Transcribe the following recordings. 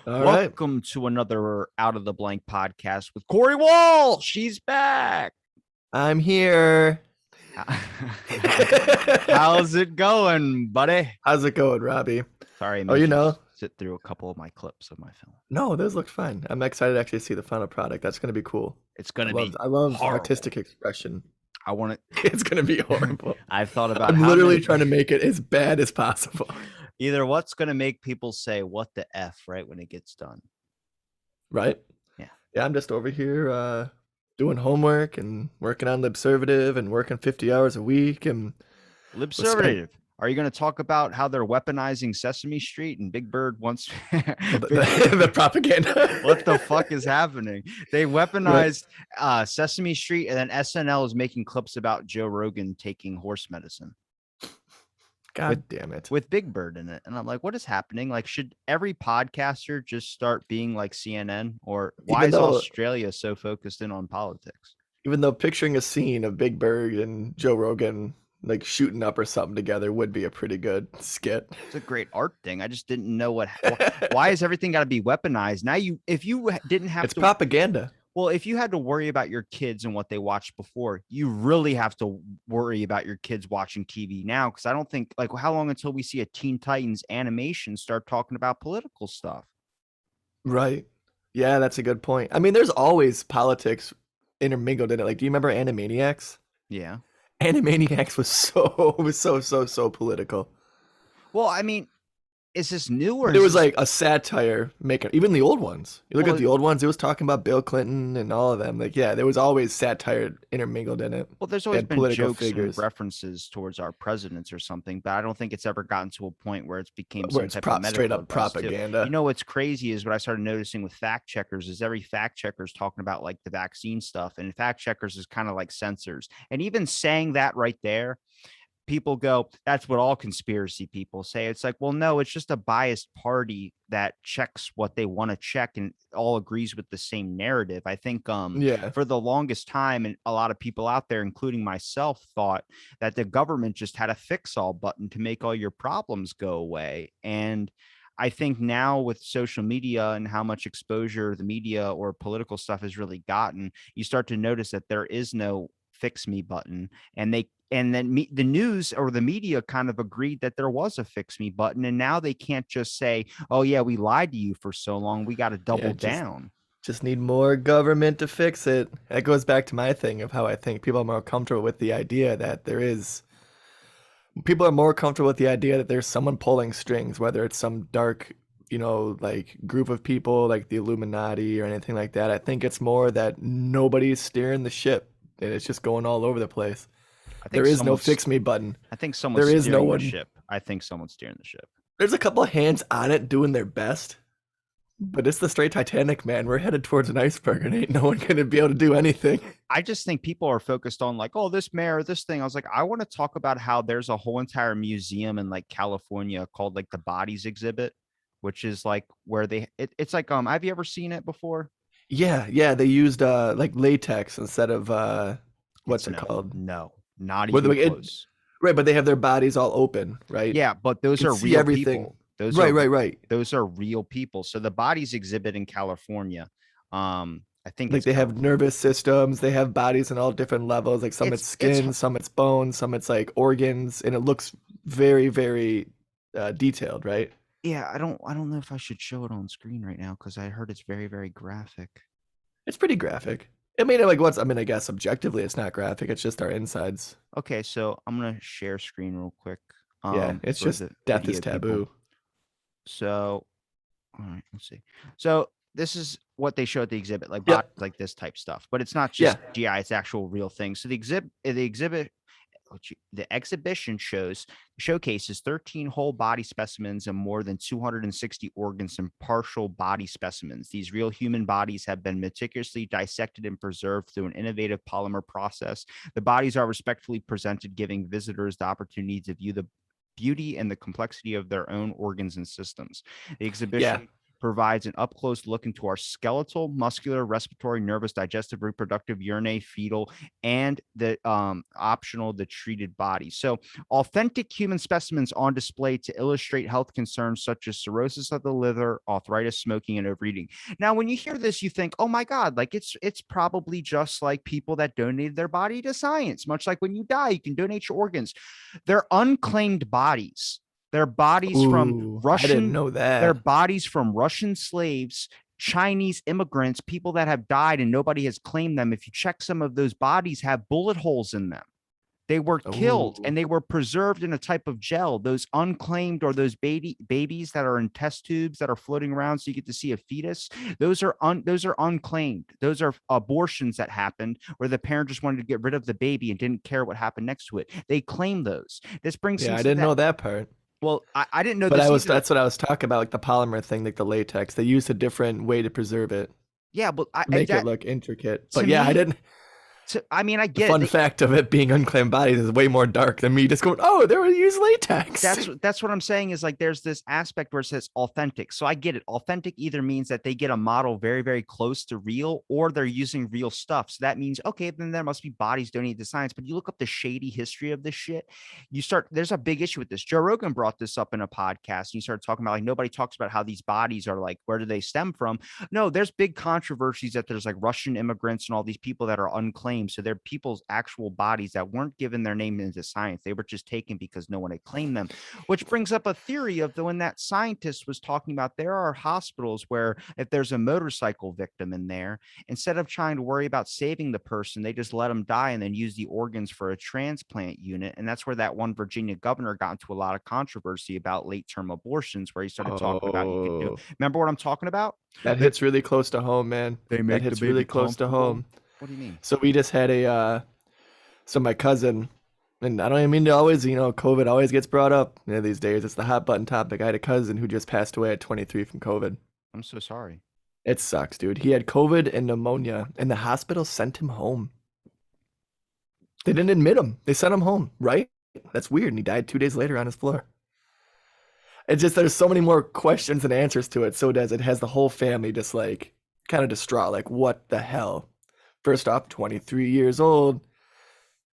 All right. Welcome to another Out of the Blank podcast with Corey Walsh. She's back. I'm here. How's it going, buddy? How's it going, Robbie? Sorry, I Oh, made you sit through a couple of my clips of my film. No, those look fine. I'm excited to actually see the final product. That's going to be cool. It's going to be I love horrible. Artistic expression. I want it. It's going to be horrible. I've thought about I'm literally trying to make it as bad as possible. Either what's going to make people say, what the F, right, when it gets done. Right? Yeah. Yeah, I'm just over here doing homework and working on Libservative and working 50 hours a week. And Libservative. Are you going to talk about how they're weaponizing Sesame Street and Big Bird wants the propaganda? What the fuck is happening? They weaponized Sesame Street, and then SNL is making clips about Joe Rogan taking horse medicine. God damn it. With Big Bird in it. And I'm like, what is happening? Like, should every podcaster just start being like CNN? Or why is Australia so focused in on politics? Even though picturing a scene of Big Bird and Joe Rogan like shooting up or something together would be a pretty good skit. It's a great art thing. I just didn't know why is everything got to be weaponized? Now if you didn't have it's propaganda. Well, if you had to worry about your kids and what they watched before, you really have to worry about your kids watching TV now. Cause I don't think like how long until we see a Teen Titans animation start talking about political stuff. Right. Yeah, that's a good point. I mean, there's always politics intermingled in it. Like, do you remember Animaniacs? Yeah. Animaniacs was so political. Well, I mean, is this new or there was like a satire making even the old ones. You look at the old ones, it was talking about Bill Clinton and all of them. Like, yeah, there was always satire intermingled in it. Well, there's always been jokes and references towards our presidents or something, but I don't think it's ever gotten to a point where it's became some type of straight up propaganda. You know what's crazy is what I started noticing with fact checkers is every fact checker is talking about like the vaccine stuff, and fact checkers is kind of like censors. And even saying that right there, people go, that's what all conspiracy people say. It's like, well, no, it's just a biased party that checks what they want to check and all agrees with the same narrative. I think for the longest time, and a lot of people out there, including myself, thought that the government just had a fix all button to make all your problems go away. And I think now with social media and how much exposure the media or political stuff has really gotten, you start to notice that there is no fix me button, and then the news or the media kind of agreed that there was a fix me button. And now they can't just say, oh yeah, we lied to you for so long. We got to double down. Just need more government to fix it. That goes back to my thing of how I think people are more comfortable with the idea that people are more comfortable with the idea that there's someone pulling strings, whether it's some dark, like group of people like the Illuminati or anything like that. I think it's more that nobody's steering the ship and it's just going all over the place. There is no fix me button. I think someone's steering the ship. I think someone's steering the ship. There's a couple of hands on it doing their best, but it's the straight Titanic, man. We're headed towards an iceberg and ain't no one going to be able to do anything. I just think people are focused on like, oh, this mayor, this thing. I was like, I want to talk about how there's a whole entire museum in like California called like the Bodies Exhibit, which is like where it's like, have you ever seen it before? Yeah. They used like latex instead of what's it called? No. Not even close. Right, but they have their bodies all open, right? Yeah, but those are real people. Right. Those are real people. So the Bodies Exhibit in California, I think like they have nervous systems. They have bodies in all different levels. Like some it's skin, some it's bones, some it's like organs, and it looks very, very detailed, right? Yeah, I don't know if I should show it on screen right now because I heard it's very, very graphic. It's pretty graphic. I mean, I guess objectively it's not graphic. It's just our insides. Okay, so I'm going to share screen real quick. It's just death is taboo. People. So, all right, let's see. So this is what they show at the exhibit, like like this type stuff, but it's not just GI, it's actual real things. So the exhibition showcases 13 whole body specimens and more than 260 organs and partial body specimens. These real human bodies have been meticulously dissected and preserved through an innovative polymer process. The bodies are respectfully presented, giving visitors the opportunity to view the beauty and the complexity of their own organs and systems. The exhibition provides an up close look into our skeletal, muscular, respiratory, nervous, digestive, reproductive, urinary, fetal, and the optional, the treated body. So, authentic human specimens on display to illustrate health concerns such as cirrhosis of the liver, arthritis, smoking, and overeating. Now, when you hear this, you think, oh my God, like it's probably just like people that donated their body to science, much like when you die, you can donate your organs. They're unclaimed bodies. They're bodies from Ooh, I didn't Russian, know they're that. bodies from Russian slaves, Chinese immigrants, people that have died and nobody has claimed them. If you check, some of those bodies have bullet holes in them. They were killed Ooh, and they were preserved in a type of gel. Those unclaimed, or those babies that are in test tubes that are floating around so you get to see a fetus, those are unclaimed. Those are abortions that happened where the parent just wanted to get rid of the baby and didn't care what happened next to it. They claim those. This brings yeah, I into didn't that. know that part. Well, I didn't know But this either. that's what I was talking about, like the polymer thing, like the latex. They used a different way to preserve it Yeah, but to make it that look intricate. to But yeah, I me, didn't. I mean, I The get fun it. fact of it being unclaimed bodies is way more dark than me just going, "Oh, they were use latex." That's what I'm saying, is like there's this aspect where it says authentic. So I get it. Authentic either means that they get a model very, very close to real, or they're using real stuff. So that means, okay, then there must be bodies donated to science. But you look up the shady history of this shit, there's a big issue with this. Joe Rogan brought this up in a podcast, and you started talking about like nobody talks about how these bodies are, like, where do they stem from? No, there's big controversies that there's like Russian immigrants and all these people that are unclaimed. So they're people's actual bodies that weren't given their name into science. They were just taken because no one had claimed them, which brings up a theory of the when that scientist was talking about there are hospitals where if there's a motorcycle victim in there, instead of trying to worry about saving the person, they just let them die and then use the organs for a transplant unit. And that's where that one Virginia governor got into a lot of controversy about late term abortions, where he started talking about you could do. Oh, Remember what I'm talking about? that They hits really close to home, man. they That make the hits really baby close to comfortable. home. What do you mean? So we just had so my cousin, and I don't even mean to always, COVID always gets brought up, these days. It's the hot button topic. I had a cousin who just passed away at 23 from COVID. I'm so sorry. It sucks, dude. He had COVID and pneumonia, and the hospital sent him home. They didn't admit him. They sent him home, right? That's weird. And he died 2 days later on his floor. It's just there's so many more questions and answers to it. So it has the whole family just like kind of distraught. Like, what the hell? First off, 23 years old.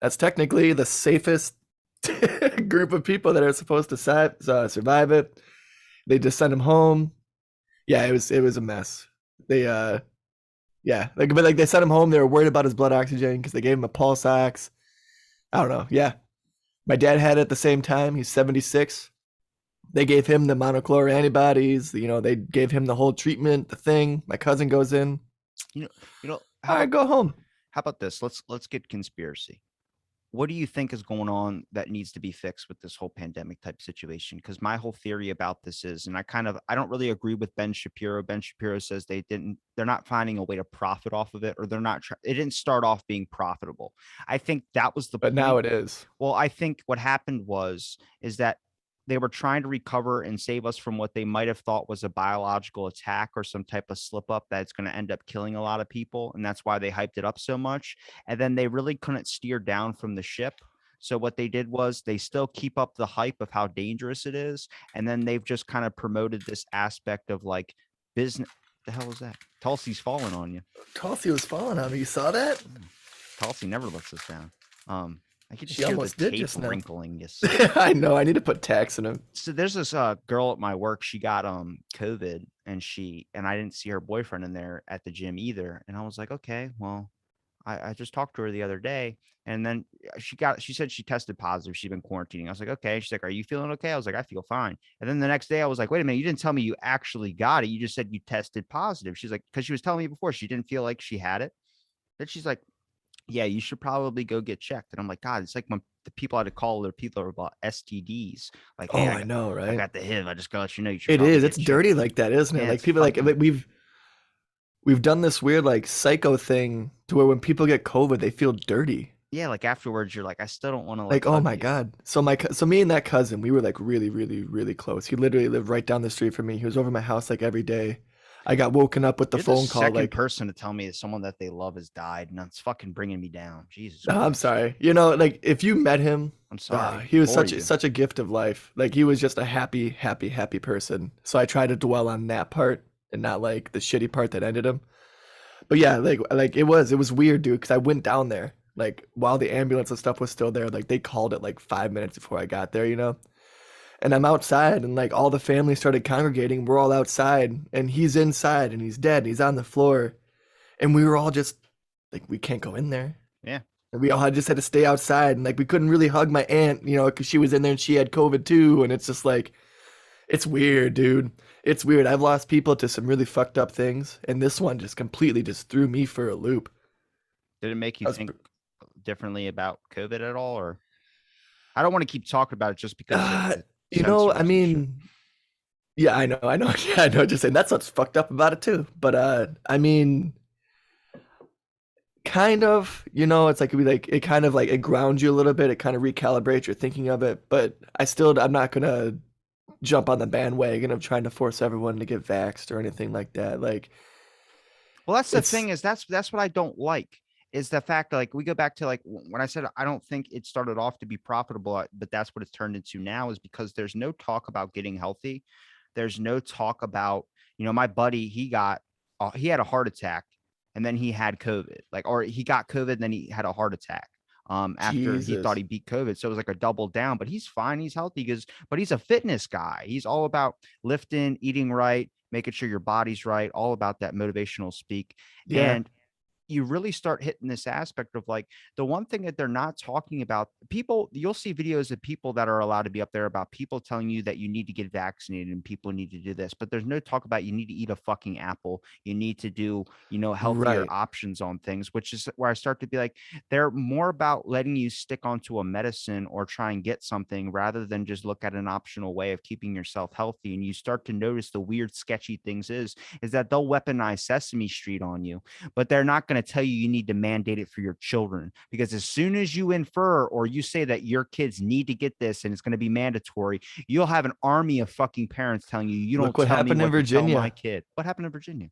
That's technically the safest group of people that are supposed to survive it. They just sent him home. Yeah, it was a mess. They yeah, but they sent him home. They were worried about his blood oxygen because they gave him a pulse ox. I don't know. Yeah, my dad had it at the same time. He's 76. They gave him the monoclonal antibodies. They gave him the whole treatment, the thing. My cousin goes in. You know, All right, go home. how about this? Let's get conspiracy. What do you think is going on that needs to be fixed with this whole pandemic type situation? Because my whole theory about this is, and I don't really agree with Ben Shapiro. Ben Shapiro says they're not finding a way to profit off of it, or it didn't start off being profitable. I think that was the But point. now it is. Well, I think what happened is that they were trying to recover and save us from what they might have thought was a biological attack or some type of slip up that's going to end up killing a lot of people. And that's why they hyped it up so much. And then they really couldn't steer down from the ship. So what they did was they still keep up the hype of how dangerous it is. And then they've just kind of promoted this aspect of like business. The hell is that? Tulsi's falling on you. Tulsi was falling on me. You saw that? Tulsi never lets us down. I could just She hear almost the did tape just now. wrinkling. Yes. I know. I need to put tax in him. So there's this girl at my work. She got COVID, and I didn't see her boyfriend in there at the gym either. And I was like, okay, well, I just talked to her the other day, and then she said she tested positive. She'd been quarantining. I was like, okay. She's like, are you feeling okay? I was like, I feel fine. And then the next day I was like, wait a minute, you didn't tell me you actually got it. You just said you tested positive. She's like, because she was telling me before she didn't feel like she had it. Then she's like, yeah, you should probably go get checked. And I'm like, God, it's like when the people I had to call their people about STDs. Like, Oh, hey, I know, I right? got the HIV. I just gotta let you know you should It probably is. get It's checked. dirty like that, isn't it? Yeah, Like it's people fucking. we've done this weird like psycho thing to where when people get COVID, they feel dirty. Yeah, like afterwards, you're like, I still don't want to like Like, oh hug my you. God. So me and that cousin, we were like really, really, really close. He literally lived right down the street from me. He was over my house like every day. I got woken up with the You're the phone call second like, person to tell me that someone that they love has died, and that's fucking bringing me down. Jesus "Oh, I'm Christ. sorry. Like if you met him, I'm sorry he was for you. such a gift of life. Like he was just a happy, happy, happy person. So I try to dwell on that part. and not like the shitty part that ended him. But yeah, like it was weird, dude, because I went down there like while the ambulance and stuff was still there. Like they called it like 5 minutes before I got there, you know. And I'm outside, and like all the family started congregating. We're all outside, and he's inside, and he's dead, and he's on the floor, and we were all just like, we can't go in there. Yeah. And we all just had to stay outside, and like we couldn't really hug my aunt, you know, because she was in there and she had COVID too. And it's just like, it's weird, dude. It's weird. I've lost people to some really fucked up things, and this one just completely just threw me for a loop. Did it make you That was think differently about COVID at all? Or I don't want to keep talking about it just because it you know, censors I and shit. mean, yeah, I know, yeah, I know. Just saying that's what's fucked up about it too. But I mean, kind of, you know, it's like it kind of like it grounds you a little bit. It kind of recalibrates your thinking of it. But I'm not gonna jump on the bandwagon of trying to force everyone to get vaxxed or anything like that. Like, Well, that's the it's thing is that's what I don't like is the fact that like we go back to like when I said I don't think it started off to be profitable, but that's what it's turned into now is because there's no talk about getting healthy. There's no talk about, my buddy, he had a heart attack and then he had COVID, like, or he got COVID and then he had a heart attack. After he thought Jesus. he beat COVID. So it was like a double down, but he's fine. He's healthy but he's a fitness guy. He's all about lifting, eating right, making sure your body's right, all about that motivational speak. Yeah. And you really start hitting this aspect of like the one thing that they're not talking about. People, you'll see videos of people that are allowed to be up there about people telling you that you need to get vaccinated and people need to do this, but there's no talk about you need to eat a fucking apple. You need to do, healthier Right. options on things, which is where I start to be like, they're more about letting you stick onto a medicine or try and get something rather than just look at an optional way of keeping yourself healthy. And you start to notice the weird, sketchy things is that they'll weaponize Sesame Street on you, but they're not going to tell you need to mandate it for your children, because as soon as you infer or you say that your kids need to get this and it's going to be mandatory, you'll have an army of fucking parents telling you, you don't Look what tell me happened in what to tell my Virginia. kid. What happened in Virginia?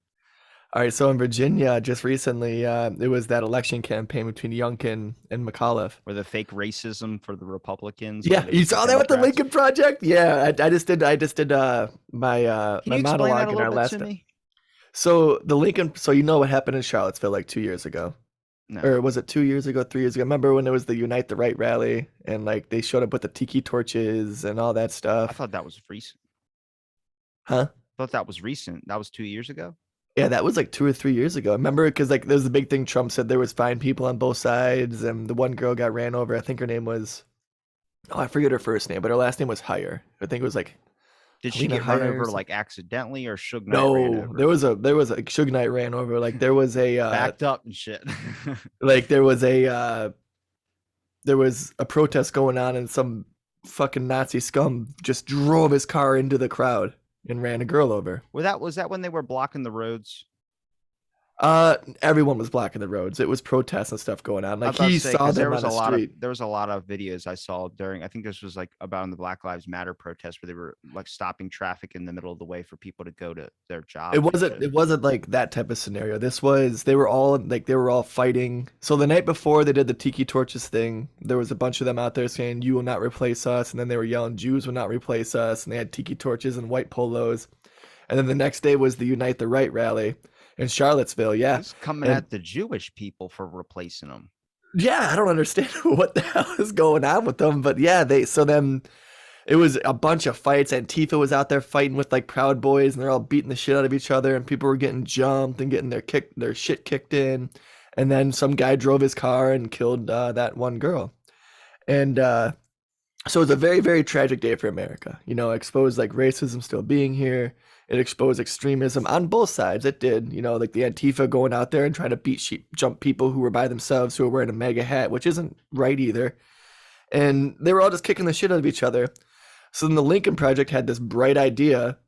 All right, so in Virginia, just recently, it was that election campaign between Youngkin and McAuliffe. Or the fake racism for the Republicans or Yeah, the you saw that with the Democrats? Lincoln Project? Yeah, I just did my Can my you explain that a monologue in little our bit last. to me? So the Lincoln, so you know what happened in Charlottesville like 2 years ago, No, or was it 2 years ago, 3 years ago? Remember when there was the Unite the Right rally and like they showed up with the tiki torches and all that I stuff? thought that was recent. Huh? I thought that was recent. That was 2 years ago. Yeah, that was like 2 or 3 years ago. Remember, because like there was the big thing. Trump said there was fine people on both sides, and the one girl got ran over. I think her name was, oh, I forget her first name, but her last name was Heyer. I think it was like Did she Helena get run Heyer or over something. like accidentally or Suge Knight ran No, there over? was a there was a Suge Knight ran over. Like there was a Backed up and shit. like there was a protest going on, and some fucking Nazi scum just drove his car into the crowd and ran a girl over. Was that when they were blocking the roads? Everyone was blocking the roads. It was protests and stuff going on. I Like was about to he say saw because them on the street. there was a lot of videos I saw during, I think this was like about in the Black Lives Matter protest where they were like stopping traffic in the middle of the way for people to go to their It jobs and wasn't shit. it wasn't like that type of scenario. This was they were all fighting. So the night before they did the tiki torches thing, there was a bunch of them out there saying you will not replace us, and then they were yelling Jews will not replace us, and they had tiki torches and white polos. And then the next day was the Unite the Right rally in Charlottesville, yeah. This is coming And at the Jewish people for replacing them. yeah, I don't understand what the hell is going on with them, but yeah, then it was a bunch of fights. Antifa was out there fighting with like Proud Boys, and they're all beating the shit out of each other, and people were getting jumped and getting their shit kicked in. And then some guy drove his car and killed that one girl. And so it was a very, very tragic day for America. You know, exposed like racism still being here. It exposed extremism on both sides. It did. You know, like the Antifa going out there and trying to jump people who were by themselves who were wearing a MAGA hat, which isn't right either. And they were all just kicking the shit out of each other. So then the Lincoln Project had this bright idea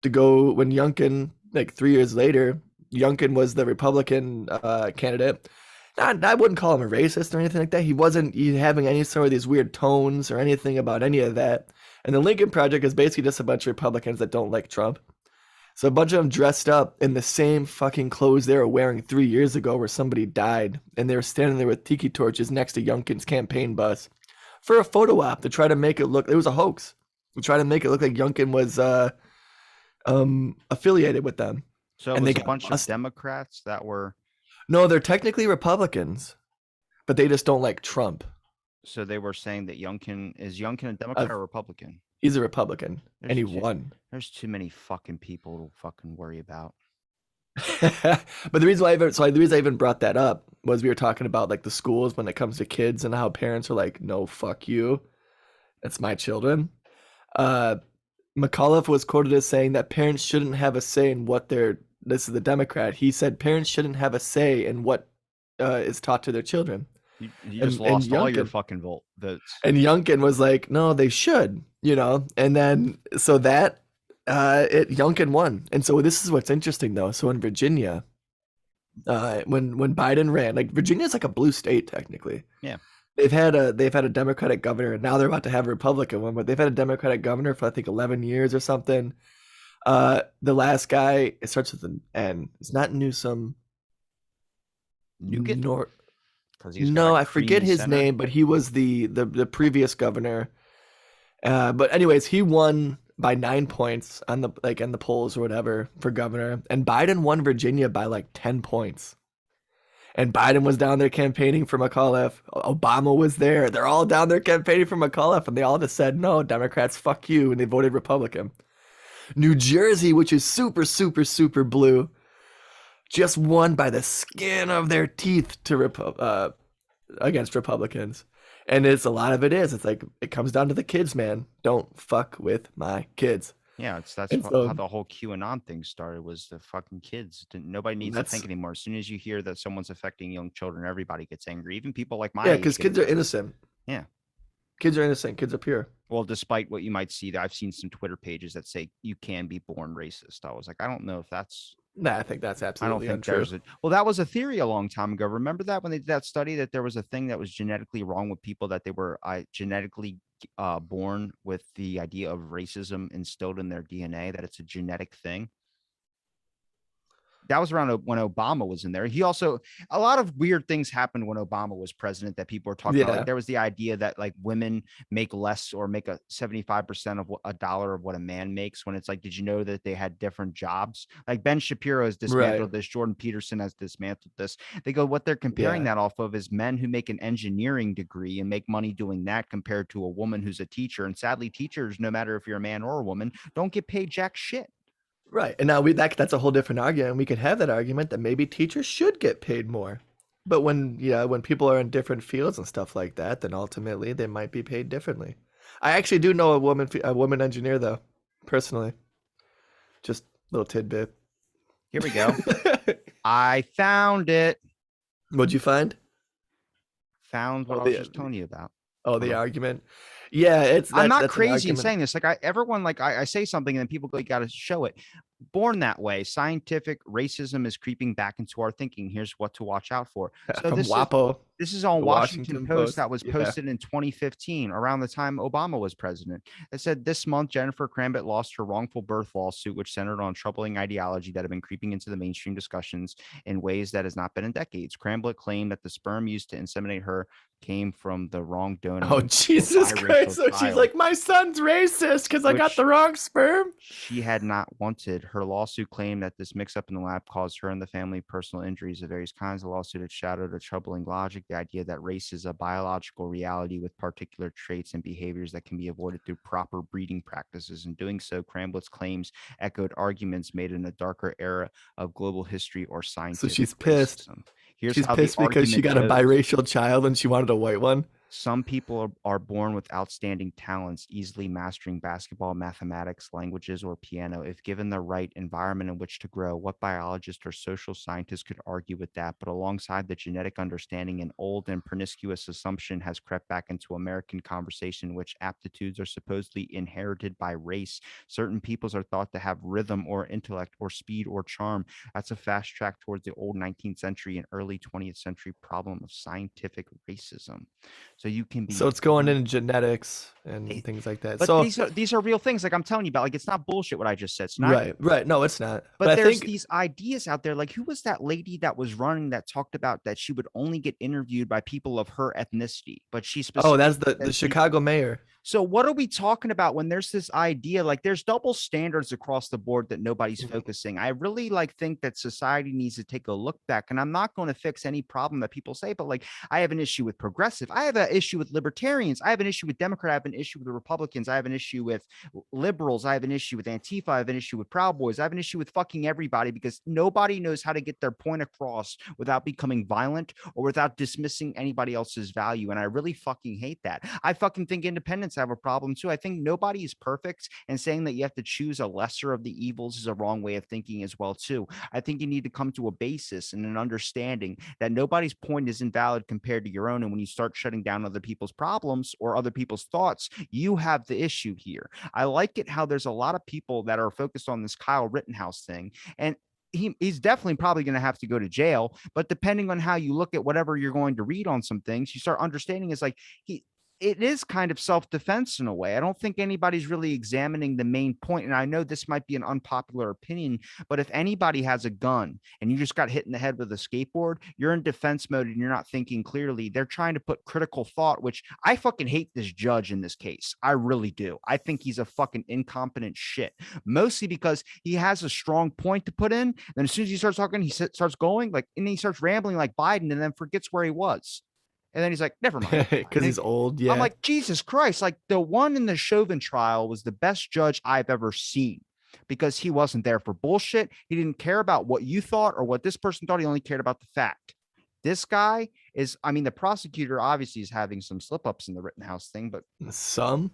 to go when Youngkin, like 3 years later, Youngkin was the Republican candidate. I wouldn't call him a racist or anything like that. He wasn't having any sort of these weird tones or anything about any of that. And the Lincoln Project is basically just a bunch of Republicans that don't like Trump. So a bunch of them dressed up in the same fucking clothes they were wearing 3 years ago where somebody died. And they were standing there with tiki torches next to Youngkin's campaign bus for a photo op to try to make it look, it was a hoax. To try to make it look like Youngkin was affiliated with them. So it and they was a got bunch of busted. Democrats that were. No, they're technically Republicans, but they just don't like Trump. So they were saying that Youngkin a Uh, Democrat or Republican? he's a Republican, and There's he too won. there's too many fucking people to fucking worry about. But the reason I even brought that up was we were talking about like the schools when it comes to kids and how parents are like, no, fuck you, it's my children. Uh, McAuliffe was quoted as saying that parents shouldn't have a say in what their. This is the Democrat. He said parents shouldn't have a say in what is taught to their children. You just And lost all your Youngkin fucking votes. and Youngkin was like, no, they should, And then so that Youngkin won. And so this is what's interesting though. So in Virginia, when Biden ran, like Virginia's like a blue state technically. Yeah. They've had a Democratic governor, and now they're about to have a Republican one, but they've had a Democratic governor for I think 11 years or something. The last guy, it starts with an N. It's not Newsom. Nougat? Nor Because he's got no, a I forget creamy his center. name, but he was the previous governor. But anyways, he won by 9 points on the polls or whatever for governor, and Biden won Virginia by like 10 points. And Biden was down there campaigning for McAuliffe. Obama was there. They're all down there campaigning for McAuliffe, and they all just said, no, Democrats, fuck you, and they voted Republican. New Jersey, which is super, super, super blue, just won by the skin of their teeth against Republicans. And it's a lot of it is. It's like, it comes down to the kids, man. Don't fuck with my kids. Yeah, that's And how so the whole QAnon thing started. Was the fucking kids? Nobody needs to that's, think anymore. As soon as you hear that someone's affecting young children, everybody gets angry. Even people like my yeah, age because get kids are offended. innocent. Yeah. Kids are innocent. Kids are pure. Well, despite what you might see, I've seen some Twitter pages that say you can be born racist. I was like, I don't know if that's. Nah, I think that's I don't absolutely think untrue. there's a. Well, that was a theory a long time ago. Remember that when they did that study that there was a thing that was genetically wrong with people, that they were genetically born with the idea of racism instilled in their DNA, that it's a genetic thing. That was around when Obama was in there. He also, a lot of weird things happened when Obama was president that people were talking about. Yeah. Like there was the idea that like women make less or make a 75% of a dollar of what a man makes, when it's like, did you know that they had different jobs? Like Ben Shapiro has dismantled this. Jordan Peterson has dismantled this. They go, what they're comparing that off of is men who make an engineering degree and make money doing that compared to a woman who's a teacher. And sadly, teachers, no matter if you're a man or a woman, don't get paid jack shit. Right. And now that's a whole different argument. We could have that argument that maybe teachers should get paid more. But when people are in different fields and stuff like that, then ultimately they might be paid differently. I actually do know a woman engineer though, personally. Just a little tidbit. Here we go. I found it. What'd you find? Found what I was just telling you about. Oh, the argument. Yeah, I'm not crazy in saying this. Like everyone, like I say something and then people go, you got to show it. Born that way, scientific racism is creeping back into our thinking. Here's what to watch out for. So From WAPO. This is on Washington Post that was Yeah. posted in 2015, around the time Obama was president. It said this month, Jennifer Crambit lost her wrongful birth lawsuit, which centered on troubling ideology that had been creeping into the mainstream discussions in ways that has not been in decades. Crambit claimed that the sperm used to inseminate her came from the wrong donor. Oh, Jesus Christ. So she's like, my son's racist because I got the wrong sperm. She had not wanted. Her lawsuit claimed that this mix-up in the lab caused her and the family personal injuries of various kinds. The lawsuit had shadowed a troubling logic, the idea that race is a biological reality with particular traits and behaviors that can be avoided through proper breeding practices. In doing so, Cramblit's claims echoed arguments made in a darker era of global history or scientific. So she's pissed. Racism. She's pissed because she got a biracial child and she wanted a white one. Some people are born with outstanding talents, easily mastering basketball, mathematics, languages, or piano. If given the right environment in which to grow, what biologist or social scientist could argue with that? But alongside the genetic understanding, an old and pernicious assumption has crept back into American conversation, in which aptitudes are supposedly inherited by race. Certain peoples are thought to have rhythm or intellect or speed or charm. That's a fast track towards the old 19th century and early 20th century problem of scientific racism. So you can be. So it's going into genetics and things like that. But so these are real things. Like I'm telling you about. Like it's not bullshit what I just said. It's not, right. No, it's not. But there's these ideas out there. Like who was that lady that was running that talked about that she would only get interviewed by people of her ethnicity? But she specifically. Oh, that's the Chicago mayor. So what are we talking about when there's this idea, like there's double standards across the board that nobody's focusing? I really think that society needs to take a look back, and I'm not going to fix any problem that people say, but I have an issue with progressive. I have an issue with libertarians. I have an issue with Democrat. I have an issue with the Republicans. I have an issue with liberals. I have an issue with Antifa. I have an issue with Proud Boys. I have an issue with fucking everybody, because nobody knows how to get their point across without becoming violent or without dismissing anybody else's value. And I really fucking hate that. I fucking think independents have a problem too. I think nobody is perfect, and saying that you have to choose a lesser of the evils is a wrong way of thinking as well too. I think you need to come to a basis and an understanding that nobody's point is invalid compared to your own. And when you start shutting down other people's problems or other people's thoughts, you have the issue here. I like it how there's a lot of people that are focused on this Kyle Rittenhouse thing, and he's definitely probably going to have to go to jail. But depending on how you look at whatever you're going to read on some things, you start understanding it's it is kind of self-defense in a way. I don't think anybody's really examining the main point. And I know this might be an unpopular opinion, but if anybody has a gun and you just got hit in the head with a skateboard, you're in defense mode and you're not thinking clearly. They're trying to put critical thought, which I fucking hate this judge in this case. I really do. I think he's a fucking incompetent shit, mostly because he has a strong point to put in. Then as soon as he starts talking, he starts going and he starts rambling like Biden, and then forgets where he was. And then he's like, never mind. Because he's old. Yeah. I'm like, Jesus Christ. The one in the Chauvin trial was the best judge I've ever seen, because he wasn't there for bullshit. He didn't care about what you thought or what this person thought. He only cared about the fact. This guy is, the prosecutor obviously is having some slip ups in the Rittenhouse thing, but some.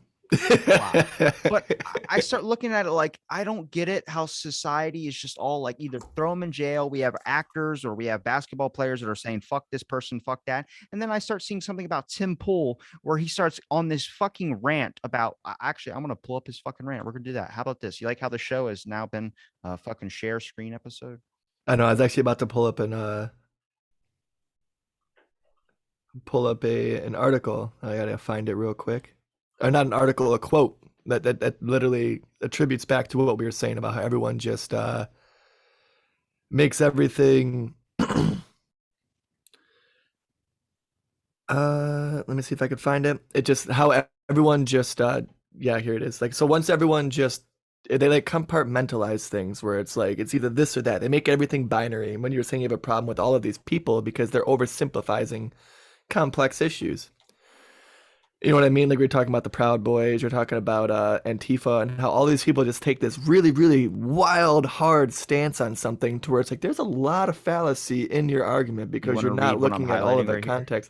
Wow. But I start looking at it I don't get it, how society is just all either throw them in jail. We have actors or we have basketball players that are saying fuck this person, fuck that. And then I start seeing something about Tim Pool where he starts on this fucking rant about, actually, I'm going to pull up his fucking rant. We're going to do that. How about this? You like how the show has now been a fucking share screen episode? I know. I was actually about to pull up an article. I gotta find it real quick. Or not an article, a quote that literally attributes back to what we were saying about how everyone just makes everything. Let me see if I could find it. It just how everyone just yeah, here it is. So once everyone just they compartmentalize things where it's it's either this or that. They make everything binary. And when you're saying you have a problem with all of these people because they're oversimplifying complex issues. You know what I mean? We were talking about the Proud Boys, you're talking about Antifa, and how all these people just take this really, really wild, hard stance on something to where it's there's a lot of fallacy in your argument because you're not looking at all of the context.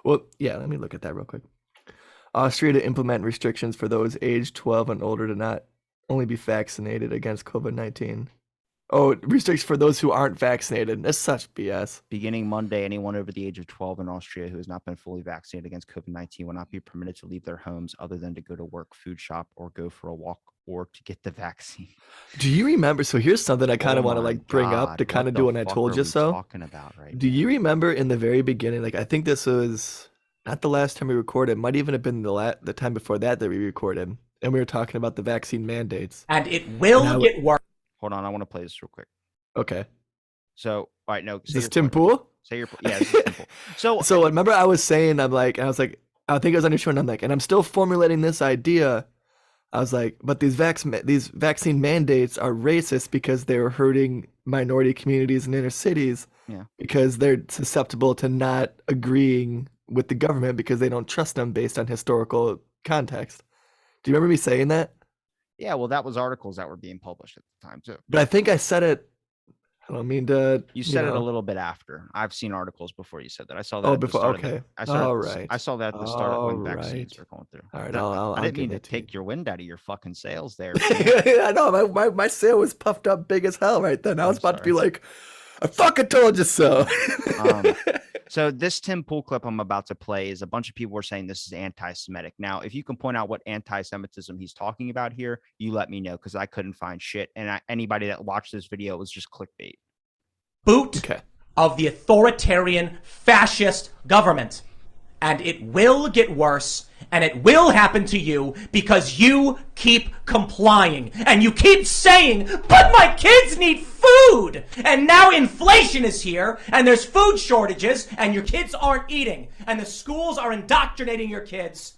Well, yeah, let me look at that real quick. Austria to implement restrictions for those aged 12 and older to not only be vaccinated against COVID-19. Oh, restrictions for those who aren't vaccinated. That's such BS. Beginning Monday, anyone over the age of 12 in Austria who has not been fully vaccinated against COVID-19 will not be permitted to leave their homes other than to go to work, food shop, or go for a walk or to get the vaccine. Do you remember? So here's something I kind of want to bring up to kind of do when I told you so. Talking about right do you remember in the very beginning? I think this was not the last time we recorded. It might even have been the time before that we recorded, and we were talking about the vaccine mandates. And it will get worse. Hold on, I want to play this real quick. Okay. So, all right, no. Is this Tim Pool? Say your yeah, this is Tim Pool. So remember I was saying, I think it was on your show, and and I'm still formulating this idea. I was like, but these vaccine mandates are racist because they're hurting minority communities in inner cities. Yeah. Because they're susceptible to not agreeing with the government because they don't trust them based on historical context. Do you remember me saying that? Yeah, well, that was articles that were being published at the time, too. But I think I said it. I don't mean to. You said it a little bit after. I've seen articles before you said that. I saw that. Oh, before. Okay. All right. I saw that at the start of when vaccines were going through. All right. I didn't mean to take your wind out of your fucking sails there. I know. My sail was puffed up big as hell right then. I was about to be like, I fucking told you so. So this Tim Pool clip I'm about to play is a bunch of people were saying this is anti-Semitic. Now, if you can point out what anti-Semitism he's talking about here, you let me know because I couldn't find shit. And anybody that watched this video, it was just clickbait. Boot of the authoritarian fascist government. And it will get worse, and it will happen to you because you keep complying. And you keep saying, but my kids need food! And now inflation is here, and there's food shortages, and your kids aren't eating. And the schools are indoctrinating your kids.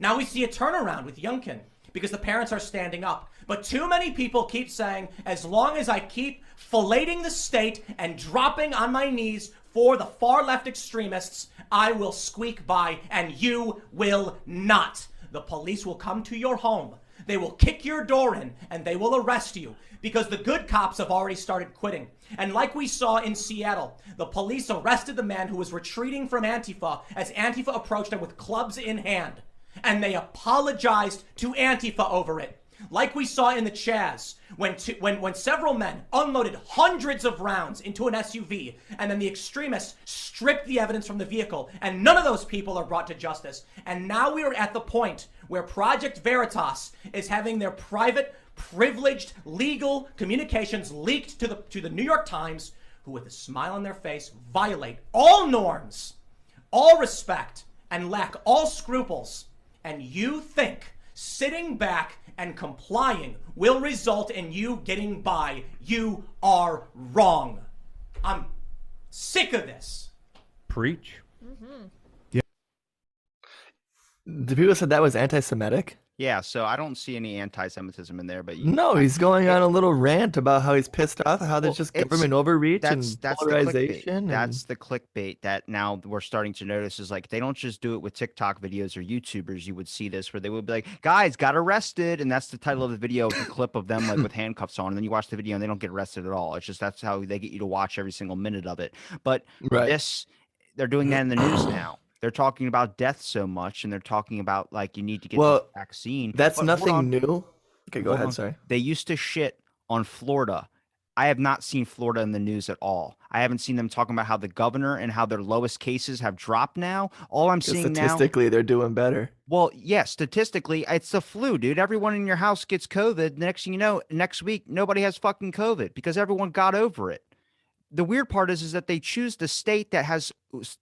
Now we see a turnaround with Youngkin because the parents are standing up. But too many people keep saying, as long as I keep filleting the state and dropping on my knees for the far left extremists, I will squeak by, and you will not. The police will come to your home. They will kick your door in, and they will arrest you because the good cops have already started quitting. And like we saw in Seattle, the police arrested the man who was retreating from Antifa as Antifa approached him with clubs in hand. And they apologized to Antifa over it. Like we saw in the Chaz, when several men unloaded hundreds of rounds into an SUV, and then the extremists stripped the evidence from the vehicle, and none of those people are brought to justice. And now we are at the point where Project Veritas is having their private, privileged, legal communications leaked to the New York Times, who with a smile on their face violate all norms, all respect, and lack all scruples. And you think sitting back and complying will result in you getting by. You are wrong. I'm sick of this. Preach. The people said that was anti-Semitic? Yeah, so I don't see any anti-Semitism in there, but No, he's going on a little rant about how he's pissed off, how there's just government overreach and polarization. That's the clickbait that now we're starting to notice is like they don't just do it with TikTok videos or YouTubers. You would see this where they would be like, guys got arrested, and that's the title of the video, the clip of them like with handcuffs on, and then you watch the video and they don't get arrested at all. It's just that's how they get you to watch every single minute of it. But this, they're doing that in the news now. They're talking about death so much, and they're talking about like you need to get the vaccine. That's nothing new. Okay, go ahead. Sorry. They used to shit on Florida. I have not seen Florida in the news at all. I haven't seen them talking about how the governor and how their lowest cases have dropped now. All I'm seeing now, statistically, they're doing better. Well, yeah, statistically, it's the flu, dude. Everyone in your house gets COVID. Next thing you know, next week, nobody has fucking COVID because everyone got over it. The weird part is that they choose the state that has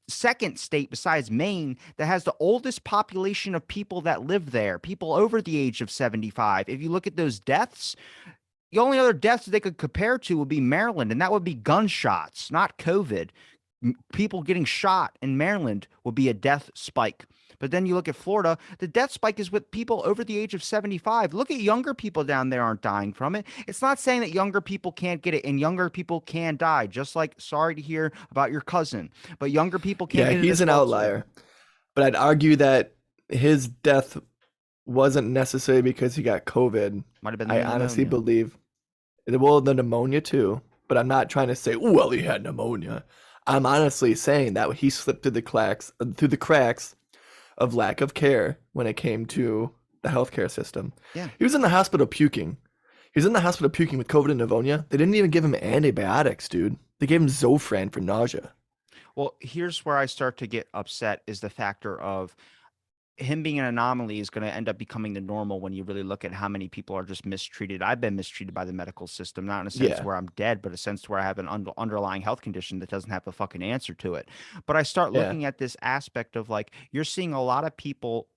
second state besides Maine that has the oldest population of people that live there, people over the age of 75. If you look at those deaths, the only other deaths they could compare to would be Maryland, and that would be gunshots, not COVID. People getting shot in Maryland would be a death spike. But then you look at Florida, the death spike is with people over the age of 75. Look at younger people down there aren't dying from it. It's not saying that younger people can't get it and younger people can die, just like sorry to hear about your cousin. But younger people can't get it. Yeah, he's an outlier. But I'd argue that his death wasn't necessarily because he got COVID. Might have been I honestly believe. Well, the pneumonia too. But I'm not trying to say, well, he had pneumonia. I'm honestly saying that he slipped through the cracks of lack of care when it came to the healthcare system. Yeah. He was in the hospital puking. He was in the hospital puking with COVID and pneumonia. They didn't even give him antibiotics, dude. They gave him Zofran for nausea. Well, here's where I start to get upset is the factor of him being an anomaly is going to end up becoming the normal when you really look at how many people are just mistreated. I've been mistreated by the medical system, not in a sense where I'm dead, but a sense where I have an underlying health condition that doesn't have a fucking answer to it. But I start looking at this aspect of like, you're seeing a lot of people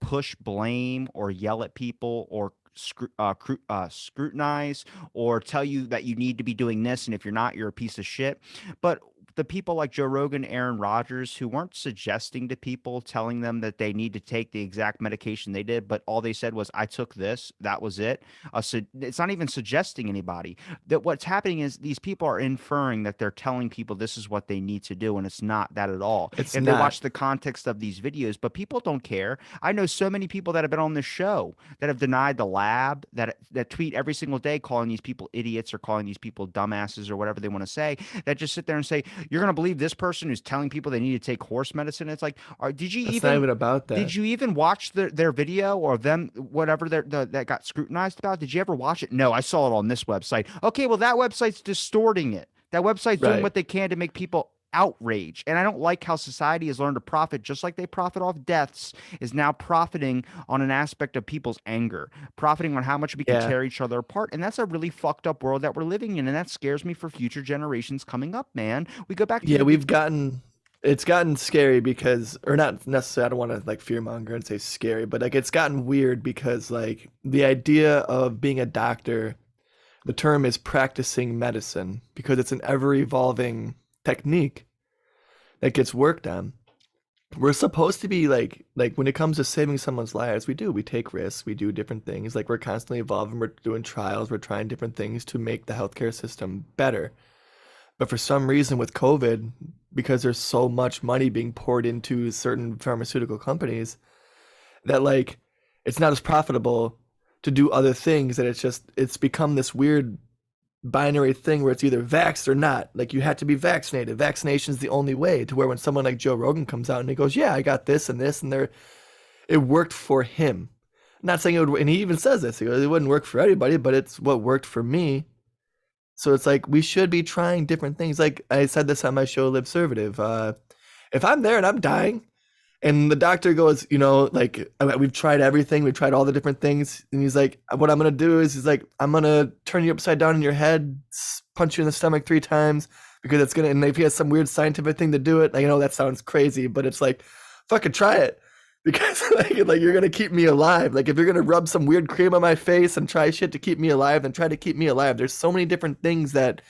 push blame or yell at people or scrutinize or tell you that you need to be doing this. And if you're not, you're a piece of shit. But the people like Joe Rogan, Aaron Rodgers, who weren't suggesting to people, telling them that they need to take the exact medication they did, but all they said was, I took this, that was it. So it's not even suggesting anybody. That what's happening is these people are inferring that they're telling people this is what they need to do, and it's not that at all. If they watch the context of these videos, but people don't care. I know so many people that have been on this show that have denied the lab, that tweet every single day calling these people idiots or calling these people dumbasses or whatever they want to say, that just sit there and say, you're going to believe this person who's telling people they need to take horse medicine? It's like, did you It's not even about that. Did you even watch their video or them, whatever that got scrutinized about? Did you ever watch it? No, I saw it on this website. Okay, well, that website's distorting it. That website's doing what they can to make people outrage. And I don't like how society has learned to profit, just like they profit off deaths, is now profiting on an aspect of people's anger, profiting on how much we can tear each other apart. And that's a really fucked up world that we're living in. And that scares me for future generations coming up, man. We go back to it's gotten scary because, or not necessarily, I don't want to like fearmonger and say scary, but like it's gotten weird because like the idea of being a doctor, the term is practicing medicine because it's an ever evolving technique that gets worked on. we're supposed to be like when it comes to saving someone's lives, we take risks, we do different things. Like we're constantly evolving, we're doing trials, we're trying different things to make the healthcare system better. But for some reason with COVID, because there's so much money being poured into certain pharmaceutical companies, that like it's not as profitable to do other things, that it's become this weird binary thing where it's either vaxxed or not. Like you have to be vaccinated. Vaccination is the only way, to where when someone like Joe Rogan comes out and he goes, "Yeah, I got this and this," and it worked for him. I'm not saying it would, and he even says this. He goes, "It wouldn't work for everybody, but it's what worked for me." So it's like we should be trying different things. Like I said this on my show, Libservative. If I'm there and I'm dying, and the doctor goes, like, we've tried everything. We've tried all the different things. And he's like, what I'm going to do is, he's like, I'm going to turn you upside down in your head, punch you in the stomach 3 times, because it's going to, and if he has some weird scientific thing to do it, like, that sounds crazy, but it's like, fucking try it. Because like you're going to keep me alive. Like if you're going to rub some weird cream on my face and try shit to keep me alive, then try to keep me alive. There's so many different things that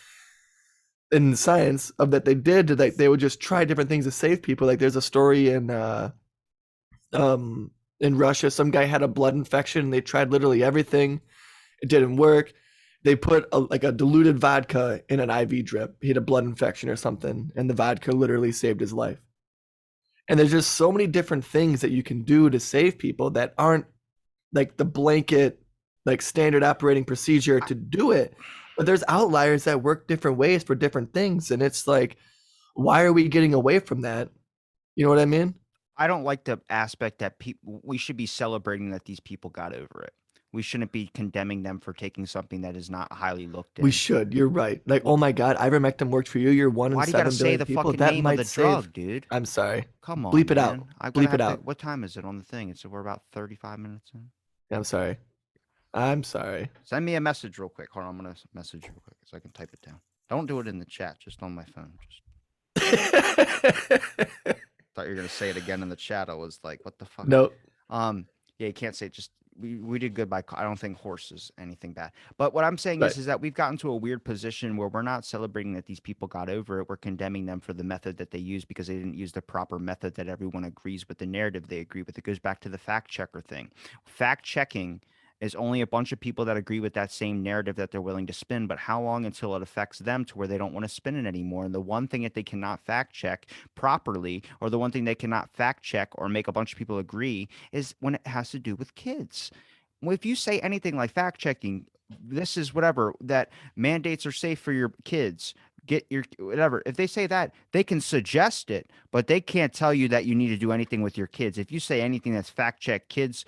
in science of that they did, like they would just try different things to save people. Like there's a story in Russia, some guy had a blood infection and they tried literally everything. It didn't work. They put a diluted vodka in an IV drip. He had a blood infection or something, and the vodka literally saved his life. And there's just so many different things that you can do to save people that aren't like the blanket, like standard operating procedure to do it. But there's outliers that work different ways for different things. And it's like, why are we getting away from that? You know what I mean? I don't like the aspect that we should be celebrating that these people got over it. We shouldn't be condemning them for taking something that is not highly looked at. We should. You're right. Like, oh my God, ivermectin worked for you. You're 1 in Why do you gotta 7 say billion the people. fucking That name of might the save. drug, dude? I'm sorry. Come on, Bleep it man. out. Bleep it out. What time is it on the thing? So we're about 35 minutes in. I'm sorry. I'm sorry. Send me a message real quick. Hold on, I'm gonna message you real quick so I can type it down. Don't do it in the chat, just on my phone. Thought you were gonna say it again in the chat. I was like, what the fuck? Nope. Yeah, you can't say it. Just we did good by. I don't think horse is anything bad. But what I'm saying Right. is that we've gotten to a weird position where we're not celebrating that these people got over it. We're condemning them for the method that they used because they didn't use the proper method that everyone agrees with, the narrative they agree with. It goes back to the fact checker thing. Fact checking is only a bunch of people that agree with that same narrative that they're willing to spin, but how long until it affects them to where they don't want to spin it anymore? And the one thing that they cannot fact check properly, or the one thing they cannot fact check or make a bunch of people agree, is when it has to do with kids. Well, if you say anything like fact checking, this is whatever, that mandates are safe for your kids, get your whatever. If they say that, they can suggest it, but they can't tell you that you need to do anything with your kids. If you say anything that's fact check, kids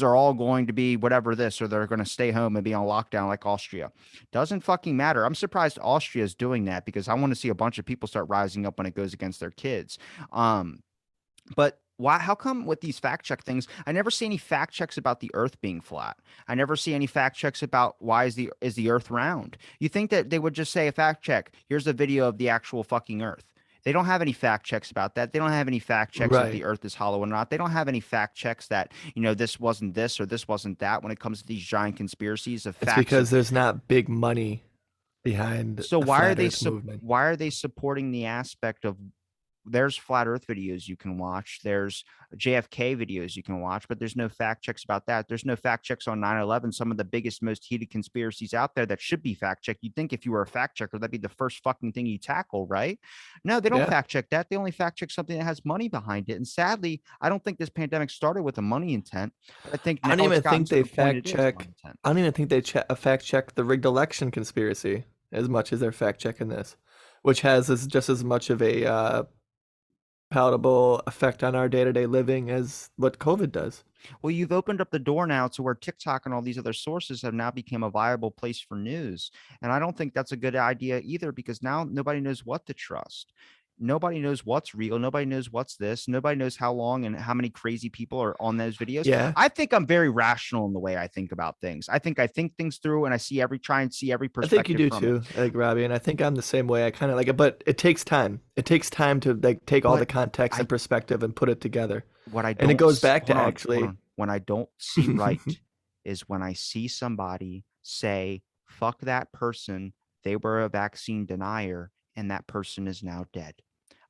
are all going to be whatever this, or they're going to stay home and be on lockdown like Austria. Doesn't fucking matter. I'm surprised Austria is doing that, because I want to see a bunch of people start rising up when it goes against their kids. But why? How come with these fact check things, I never see any fact checks about the Earth being flat? I never see any fact checks about why is the Earth round? You think that they would just say a fact check? Here's a video of the actual fucking Earth. They don't have any fact checks about that. They don't have any fact checks if the Earth is hollow or not. They don't have any fact checks that, this wasn't this or this wasn't that when it comes to these giant conspiracies of facts. It's because there's not big money behind. So the why are flat they Earth movement. why are they supporting the aspect of, there's flat Earth videos you can watch, there's JFK videos you can watch, but there's no fact checks about that. There's no fact checks on 9/11, some of the biggest, most heated conspiracies out there that should be fact checked. You'd think if you were a fact checker, that'd be the first fucking thing you tackle, right? No, they don't fact check that. They only fact check something that has money behind it. And sadly, I don't think this pandemic started with a money intent. I think I don't even think they fact check. I don't even think they fact check the rigged election conspiracy as much as they're fact checking this, which has just as much of a palatable effect on our day-to-day living as what COVID does. Well, you've opened up the door now to where TikTok and all these other sources have now become a viable place for news. And I don't think that's a good idea either, because now nobody knows what to trust. Nobody knows what's real. Nobody knows what's this. Nobody knows how long and how many crazy people are on those videos. Yeah. I think I'm very rational in the way I think about things. I think things through, and I try and see every perspective. I think you do too, like Robbie, and I think I'm the same way. I kind of like it, but it takes time. It takes time to like take all the context and perspective and put it together. And it goes back to actually when I don't see right is when I see somebody say, fuck that person, they were a vaccine denier, and that person is now dead.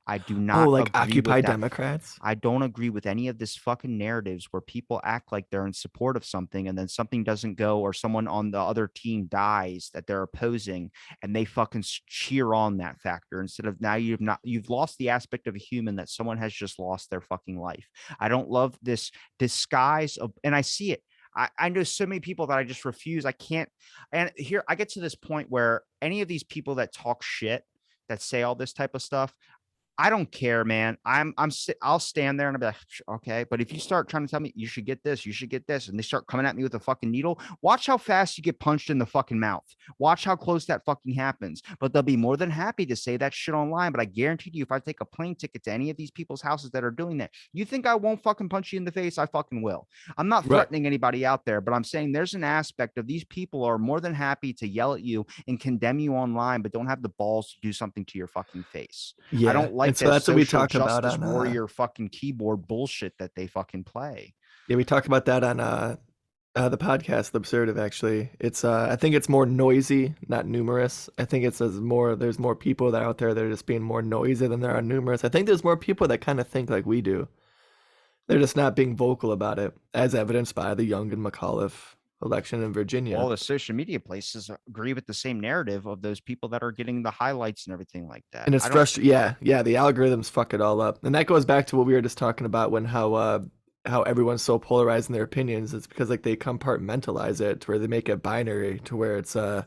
I do Oh, not like agree with Occupy that. Democrats? I don't agree with any of this fucking narratives where people act like they're in support of something and then something doesn't go or someone on the other team dies that they're opposing and they fucking cheer on that factor instead of now you've lost the aspect of a human that someone has just lost their fucking life. I don't love this disguise of, and I see it. I know so many people that I just refuse. I can't. And here I get to this point where any of these people that talk shit, that say all this type of stuff, I don't care, man. I'll stand there and I'll be like, okay. But if you start trying to tell me you should get this, you should get this, and they start coming at me with a fucking needle, watch how fast you get punched in the fucking mouth. Watch how close that fucking happens. But they'll be more than happy to say that shit online. But I guarantee you, if I take a plane ticket to any of these people's houses that are doing that, you think I won't fucking punch you in the face? I fucking will. I'm not Right. threatening anybody out there, but I'm saying there's an aspect of these people are more than happy to yell at you and condemn you online, but don't have the balls to do something to your fucking face. Yeah. I don't like and so that that's what we social talked about justice on warrior fucking keyboard bullshit that they fucking play. yeah, we talked about that on the podcast Libservative. Actually, it's I think it's more noisy, not numerous. I think it's as more there's more people that are out there that are just being more noisy than there are numerous. I think there's more people that kind of think like we do. They're just not being vocal about it, as evidenced by the Young and McAuliffe election in Virginia. All the social media places agree with the same narrative of those people that are getting the highlights and everything like that. And it's frustrating. Yeah, the algorithms fuck it all up, and that goes back to what we were just talking about when how everyone's so polarized in their opinions. It's because like they compartmentalize it to where they make it binary to where it's you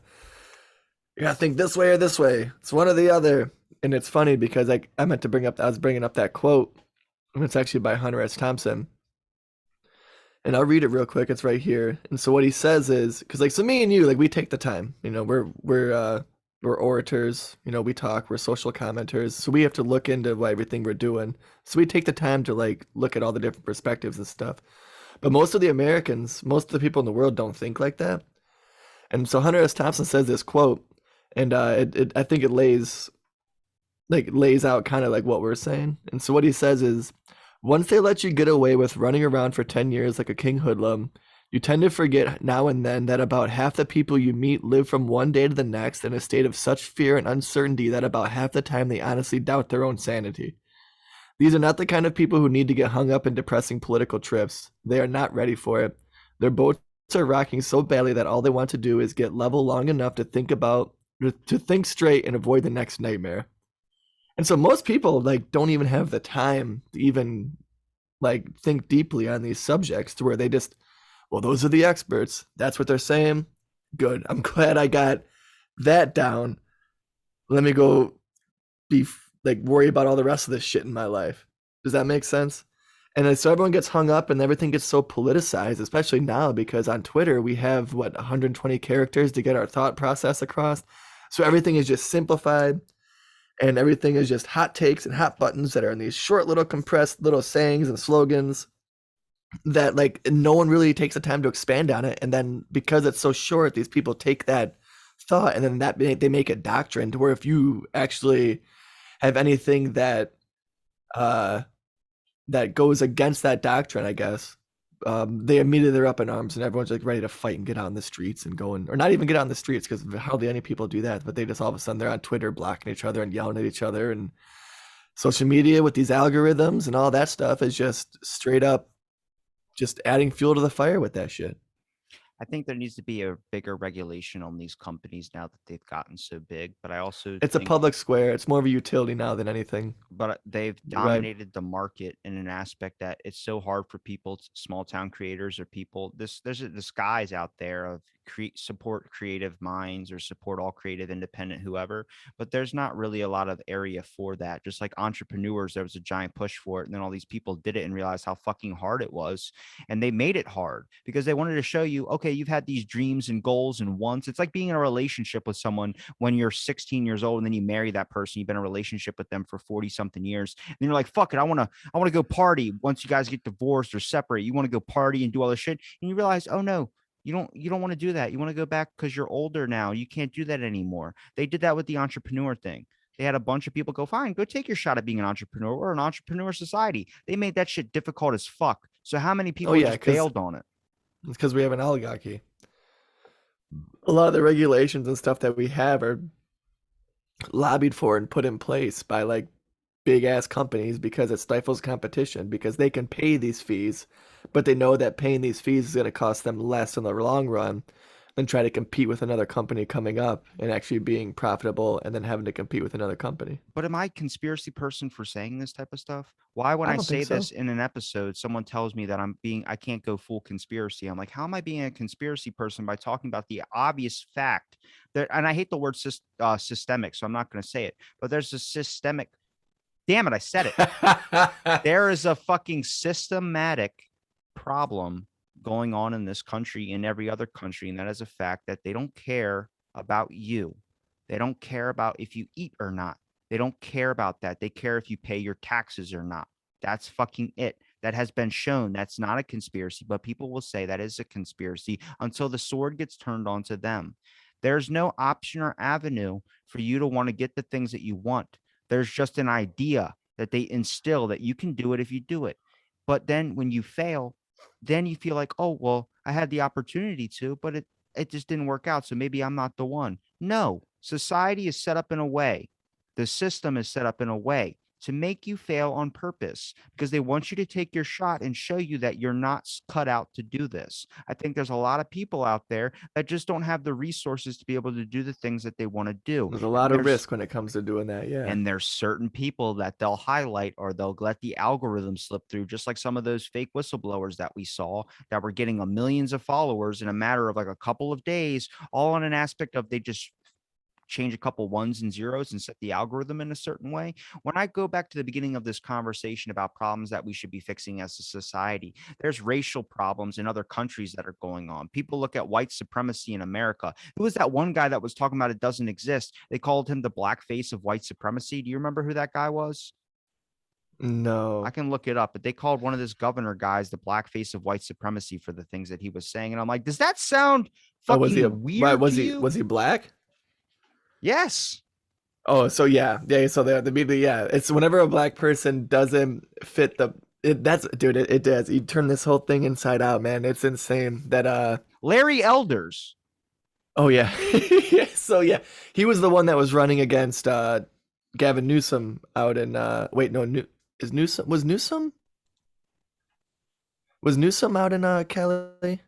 gotta think this way or this way. It's one or the other. And it's funny because I was bringing up that quote, and it's actually by Hunter S. Thompson. And I'll read it real quick. It's right here. And so what he says is, because like so me and you, like we take the time. You know, we're orators. You know, we talk. We're social commenters. So we have to look into everything we're doing. So we take the time to like look at all the different perspectives and stuff. But most of the Americans, most of the people in the world don't think like that. And so Hunter S. Thompson says this quote, and I think it lays out kind of like what we're saying. And so what he says is, once they let you get away with running around for 10 years like a king hoodlum, you tend to forget now and then that about half the people you meet live from one day to the next in a state of such fear and uncertainty that about half the time they honestly doubt their own sanity. These are not the kind of people who need to get hung up in depressing political trips. They are not ready for it. Their boats are rocking so badly that all they want to do is get level long enough to think straight and avoid the next nightmare. And so most people like don't even have the time to even like think deeply on these subjects to where they just, well, those are the experts. That's what they're saying. Good. I'm glad I got that down. Let me go worry about all the rest of this shit in my life. Does that make sense? And so everyone gets hung up and everything gets so politicized, especially now because on Twitter we have 120 characters to get our thought process across. So everything is just simplified. And everything is just hot takes and hot buttons that are in these short little compressed little sayings and slogans that like no one really takes the time to expand on it. And then because it's so short, these people take that thought and then they make a doctrine to where if you actually have anything that goes against that doctrine, I guess, they immediately are up in arms and everyone's like ready to fight and get out in the streets and going, or not even get out in the streets because hardly any people do that, but they just all of a sudden they're on Twitter blocking each other and yelling at each other. And social media with these algorithms and all that stuff is just straight up just adding fuel to the fire with that shit. I think there needs to be a bigger regulation on these companies now that they've gotten so big. But I also It's a public square. It's more of a utility now than anything. But they've dominated the market in an aspect that it's so hard for people, small town creators or people. There's a disguise out there of support creative minds or support all creative, independent, whoever. But there's not really a lot of area for that. Just like entrepreneurs, there was a giant push for it, and then all these people did it and realized how fucking hard it was, and they made it hard because they wanted to show you, okay, you've had these dreams and goals and wants. It's like being in a relationship with someone when you're 16 years old and then you marry that person. You've been in a relationship with them for 40 something years. And you're like, fuck it. I want to go party. Once you guys get divorced or separate, you want to go party and do all this shit. And you realize, oh no, you don't want to do that. You want to go back because you're older now. You can't do that anymore. They did that with the entrepreneur thing. They had a bunch of people go, fine, go take your shot at being an entrepreneur. We're an entrepreneur society. They made that shit difficult as fuck. So how many people just bailed on it? It's because we have an oligarchy. A lot of the regulations and stuff that we have are lobbied for and put in place by like big ass companies because it stifles competition because they can pay these fees, but they know that paying these fees is going to cost them less in the long run than try to compete with another company coming up and actually being profitable and then having to compete with another company. But am I a conspiracy person for saying this type of stuff? Why, when I I don't think say so. this in an episode, someone tells me that I can't go full conspiracy. I'm like, how am I being a conspiracy person by talking about the obvious fact that, and I hate the word systemic, so I'm not going to say it, but there's a systemic, damn it, I said it. There is a fucking systematic problem going on in this country and every other country, and that is a fact that they don't care about you. They don't care about if you eat or not. They don't care about that. They care if you pay your taxes or not. That's fucking it. That has been shown. That's not a conspiracy, but people will say that is a conspiracy until the sword gets turned onto them. There's no option or avenue for you to want to get the things that you want. There's just an idea that they instill that you can do it if you do it. But then when you fail, then you feel like, oh, well, I had the opportunity to, but it just didn't work out. So maybe I'm not the one. No, society is set up in a way. The system is set up in a way to make you fail on purpose because they want you to take your shot and show you that you're not cut out to do this. I think there's a lot of people out there that just don't have the resources to be able to do the things that they want to do. There's a lot of risk when it comes to doing that. Yeah. And there's certain people that they'll highlight or they'll let the algorithm slip through, just like some of those fake whistleblowers that we saw that were getting millions of followers in a matter of like a couple of days, all on an aspect of they just change a couple ones and zeros and set the algorithm in a certain way. When I go back to the beginning of this conversation about problems that we should be fixing as a society, there's racial problems in other countries that are going on. People look at white supremacy in America. Who was that one guy that was talking about it doesn't exist? They called him the black face of white supremacy. Do you remember who that guy was? No. I can look it up, but they called one of this governor guys the black face of white supremacy for the things that he was saying. And I'm like, does that sound fucking weird to you? Was he black? Yes. Oh, so yeah. So the media, yeah. It's whenever a black person doesn't fit it does. You turn this whole thing inside out, man. It's insane that Larry Elders. Oh yeah. So yeah, he was the one that was running against Gavin Newsom out in was Newsom out in Cali?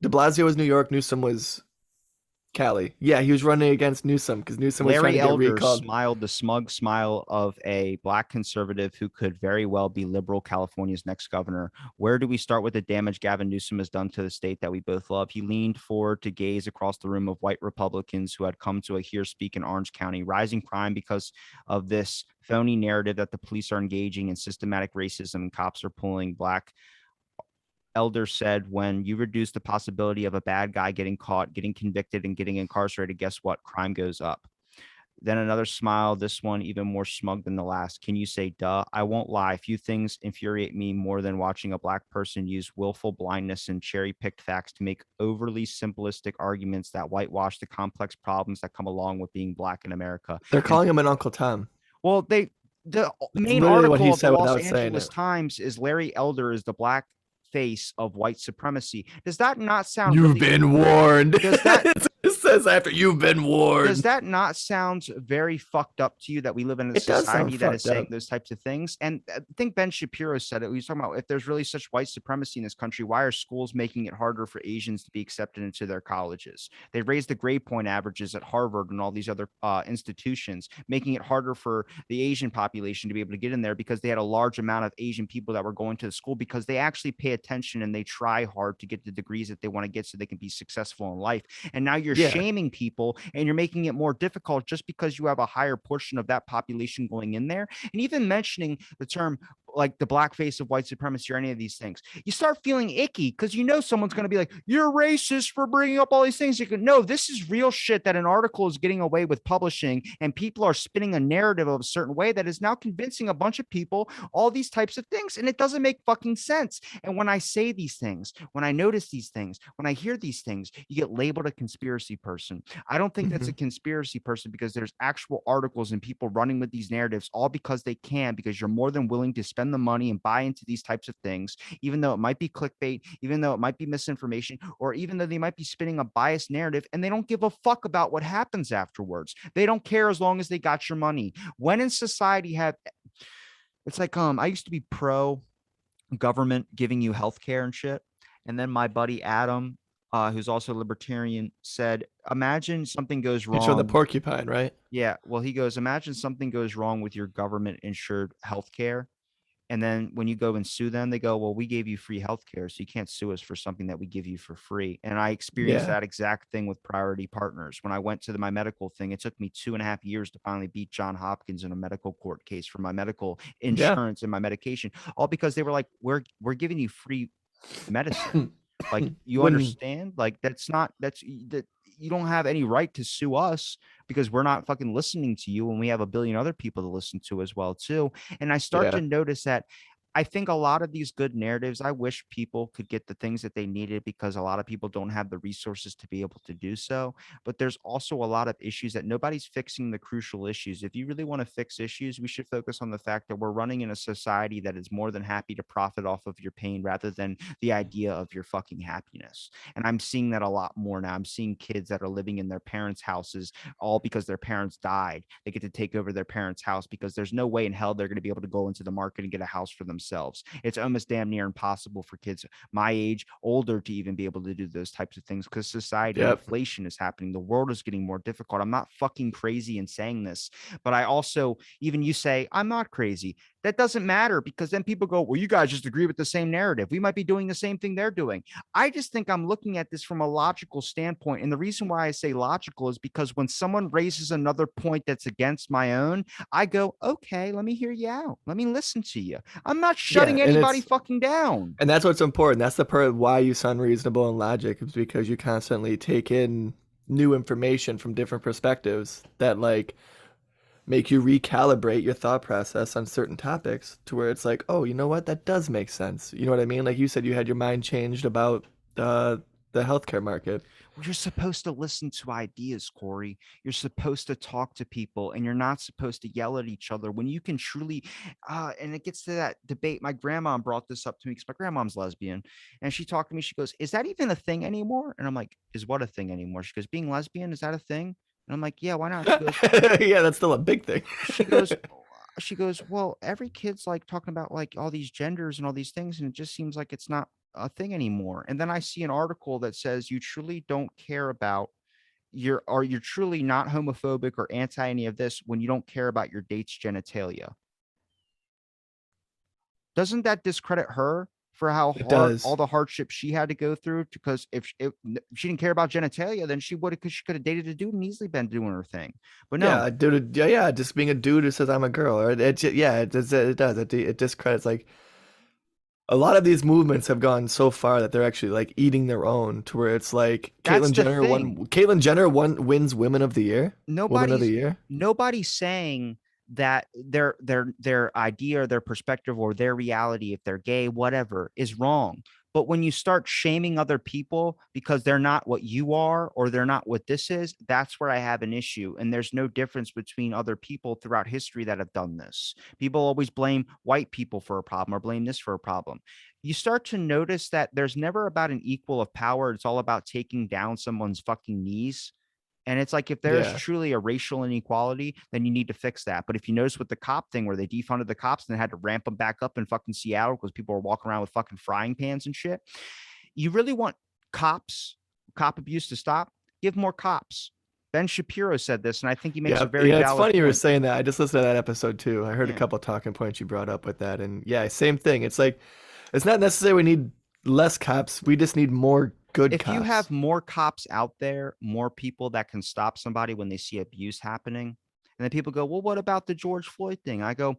De Blasio was New York, Newsom was Cali. Yeah, he was running against Newsom because Newsom was trying to get recalled. Smiled the smug smile of a black conservative who could very well be liberal California's next governor. Where do we start with the damage Gavin Newsom has done to the state that we both love? He leaned forward to gaze across the room of white Republicans who had come to a hear speak in Orange County, rising crime because of this phony narrative that the police are engaging in systematic racism and cops are pulling black. Elder said, when you reduce the possibility of a bad guy getting caught, getting convicted, and getting incarcerated, guess what? Crime goes up. Then another smile, this one even more smug than the last. Can you say, duh? I won't lie. Few things infuriate me more than watching a black person use willful blindness and cherry-picked facts to make overly simplistic arguments that whitewash the complex problems that come along with being black in America. They're calling him an Uncle Tom. Well, the main article of the Los Angeles Times is Larry Elder is the black face of white supremacy. Does that not sound You've been warned. Does that it says after you've been warned. Does that not sound very fucked up to you that we live in a society that is saying those types of things? And I think Ben Shapiro said it. He was talking about if there's really such white supremacy in this country, why are schools making it harder for Asians to be accepted into their colleges? They raised the grade point averages at Harvard and all these other institutions, making it harder for the Asian population to be able to get in there because they had a large amount of Asian people that were going to the school because they actually pay attention and they try hard to get the degrees that they want to get so they can be successful in life. And now you're shaming people and you're making it more difficult just because you have a higher portion of that population going in there. And even mentioning the term like the blackface of white supremacy or any of these things, you start feeling icky because you know someone's going to be like, you're racist for bringing up all these things. You can no, this is real shit that an article is getting away with publishing, and people are spinning a narrative of a certain way that is now convincing a bunch of people all these types of things, and it doesn't make fucking sense. And when I say these things, when I notice these things, when I hear these things, you get labeled a conspiracy person. I don't think that's a conspiracy person because there's actual articles and people running with these narratives all because they can, because you're more than willing to spend the money and buy into these types of things, even though it might be clickbait, even though it might be misinformation, or even though they might be spinning a biased narrative, and they don't give a fuck about what happens afterwards. They don't care as long as they got your money. When in society have It's like I used to be pro government giving you health care and shit. And then my buddy Adam, who's also a libertarian, said, imagine something goes You showed the wrong. porcupine, right? Yeah. Well, he goes, imagine something goes wrong with your government insured health care. And then when you go and sue them, they go, well, we gave you free healthcare, so you can't sue us for something that we give you for free. And I experienced Yeah. that exact thing with Priority Partners. When I went to my medical thing, it took me 2.5 years to finally beat John Hopkins in a medical court case for my medical Yeah. insurance and my medication, all because they were like, we're giving you free medicine. Like, you When understand? Like, that you don't have any right to sue us because we're not fucking listening to you, and we have a billion other people to listen to as well too. And I start yeah. to notice that I think a lot of these good narratives, I wish people could get the things that they needed, because a lot of people don't have the resources to be able to do so. But there's also a lot of issues that nobody's fixing, the crucial issues. If you really want to fix issues, we should focus on the fact that we're running in a society that is more than happy to profit off of your pain rather than the idea of your fucking happiness. And I'm seeing that a lot more now. I'm seeing kids that are living in their parents' houses all because their parents died. They get to take over their parents' house because there's no way in hell they're going to be able to go into the market and get a house for themselves. It's almost damn near impossible for kids my age, older, to even be able to do those types of things because society, Yep. inflation is happening. The world is getting more difficult. I'm not fucking crazy in saying this, but I also, even you say, I'm not crazy. That doesn't matter, because then people go, well, you guys just agree with the same narrative. We might be doing the same thing they're doing. I just think I'm looking at this from a logical standpoint. And the reason why I say logical is because when someone raises another point that's against my own, I go, okay, let me hear you out. Let me listen to you. I'm not shutting Yeah, and anybody fucking down. and that's what's important. That's the part of why you sound reasonable and logic, is because you constantly take in new information from different perspectives that like make you recalibrate your thought process on certain topics to where it's like, oh, you know what? That does make sense. You know what I mean? Like you said, you had your mind changed about the healthcare market. Well, you're supposed to listen to ideas, Corey. You're supposed to talk to people, and you're not supposed to yell at each other when you can truly. And it gets to that debate. My grandma brought this up to me because my grandmom's lesbian, and she talked to me. She goes, "Is that even a thing anymore?" And I'm like, "Is what a thing anymore?" She goes, "Being lesbian, is that a thing?" And I'm like, "Yeah, why not?" She goes, Yeah, that's still a big thing. she goes, she goes, well, every kid's like talking about like all these genders and all these things, and it just seems like it's not a thing anymore. And then I see an article that says you truly don't care about you're truly not homophobic or anti any of this when you don't care about your date's genitalia. Doesn't that discredit her for how It hard all does. the hardship she had to go through? Because if she didn't care about genitalia, then she would have, because she could have dated a dude and easily been doing her thing. But no, Yeah, dude. Yeah. Just being a dude who says I'm a girl, or yeah, it does. It does. It discredits like a lot of these movements have gone so far that they're actually like eating their own to where it's like that's Caitlyn the Jenner thing. wins Women of the Year, Woman of the nobody's Year. nobody's saying that their idea or their perspective or their reality, if they're gay, whatever, is wrong. But when you start shaming other people because they're not what you are or they're not what this is, that's where I have an issue. And there's no difference between other people throughout history that have done this. People always blame white people for a problem or blame this for a problem. You start to notice that there's never about an equal of power. It's all about taking down someone's fucking knees. And it's like, if there's Yeah, truly a racial inequality, then you need to fix that. But if you notice with the cop thing where they defunded the cops and had to ramp them back up in fucking Seattle because people were walking around with fucking frying pans and shit, you really want cop abuse to stop? Give more cops. Ben Shapiro said this, and I think he makes yeah, a very yeah. It's valid funny you were point. saying that. I just listened to that episode too. I heard a Yeah. couple talking points you brought up with that, and yeah, same thing. It's like it's not necessarily we need less cops. We just need more good If you cops. have more cops out there, more people that can stop somebody when they see abuse happening, and then people go, well, what about the George Floyd thing? I go,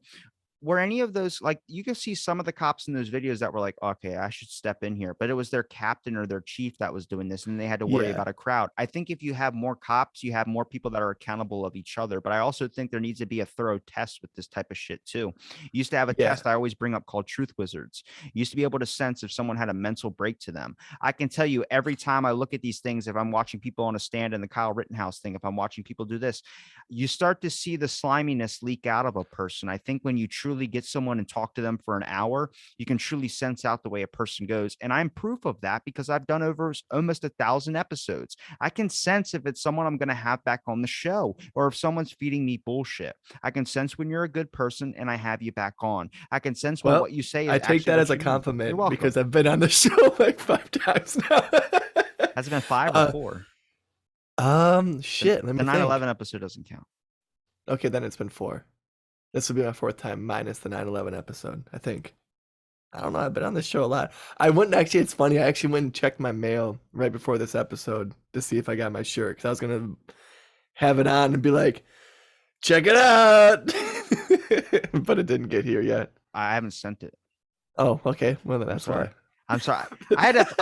were any of those, like, you can see some of the cops in those videos that were like, okay, I should step in here, but it was their captain or their chief that was doing this, and they had to worry Yeah, about a crowd. I think if you have more cops, you have more people that are accountable of each other. But I also think there needs to be a thorough test with this type of shit too. You used to have a yeah, test I always bring up called Truth Wizards. You used to be able to sense if someone had a mental break to them. I can tell you, every time I look at these things, if I'm watching people on a stand in the Kyle Rittenhouse thing, if I'm watching people do this, you start to see the sliminess leak out of a person. I think when you truly truly get someone and talk to them for an hour, you can truly sense out the way a person goes. And I'm proof of that because I've done over almost 1,000 episodes. I can sense if it's someone I'm going to have back on the show, or if someone's feeding me bullshit. I can sense when you're a good person and I have you back on. I can sense when Well, what you say is I take actually that what as a you mean. You're compliment welcome. because I've been on the show like 5 times now. Has it been 5 or 4? Shit, let The me 9/11 think. episode doesn't count. Okay, then it's been 4. This will be my 4th time minus the 9/11 episode, I think. I don't know. I've been on this show a lot. I went actually. It's funny. I actually went and checked my mail right before this episode to see if I got my shirt because I was gonna have it on and be like, "Check it out," but it didn't get here yet. I haven't sent it. Oh, okay. Well, then that's why. I'm sorry. I That's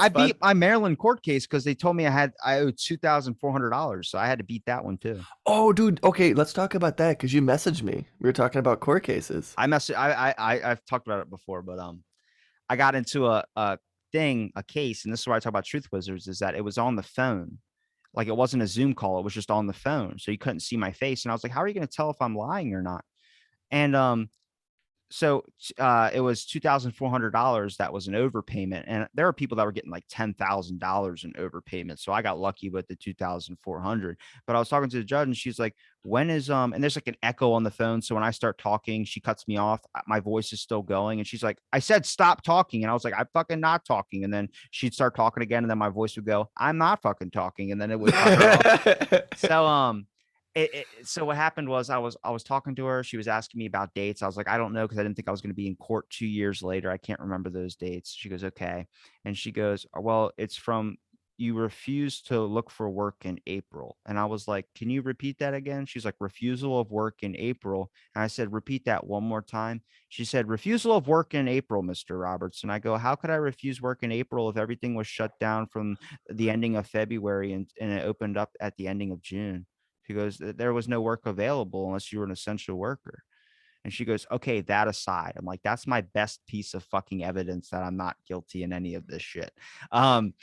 beat fine. my Maryland court case because they told me I owed $2,400, so I had to beat that one too. Oh, dude. Okay, let's talk about that because you messaged me. We were talking about court cases. I've talked about it before, but I got into a case, and this is why I talk about Truth Wizards, is that it was on the phone. Like, it wasn't a Zoom call, it was just on the phone. So you couldn't see my face. And I was like, how are you going to tell if I'm lying or not? And so it was $2,400 that was an overpayment, and there were people that were getting like $10,000 in overpayment. So I got lucky with the 2,400. But I was talking to the judge, and she's like, "When is and there's like an echo on the phone, so when I start talking, she cuts me off. My voice is still going, and she's like, "I said stop talking," and I was like, "I'm fucking not talking," and then she'd start talking again, and then my voice would go, "I'm not fucking talking," and then it would cut her off. So so what happened was I was talking to her. She was asking me about dates. I was like, I don't know, because I didn't think I was going to be in court 2 years later. I can't remember those dates. She goes, okay. And she goes, well, it's from you refused to look for work in April. And I was like, can you repeat that again? She's like, refusal of work in April. And I said, repeat that one more time. She said, refusal of work in April, Mr. Roberts. And I go, how could I refuse work in April if everything was shut down from the ending of February and it opened up at the ending of June? She goes, there was no work available unless you were an essential worker. And she goes, okay, that aside. I'm like, that's my best piece of fucking evidence that I'm not guilty in any of this shit. And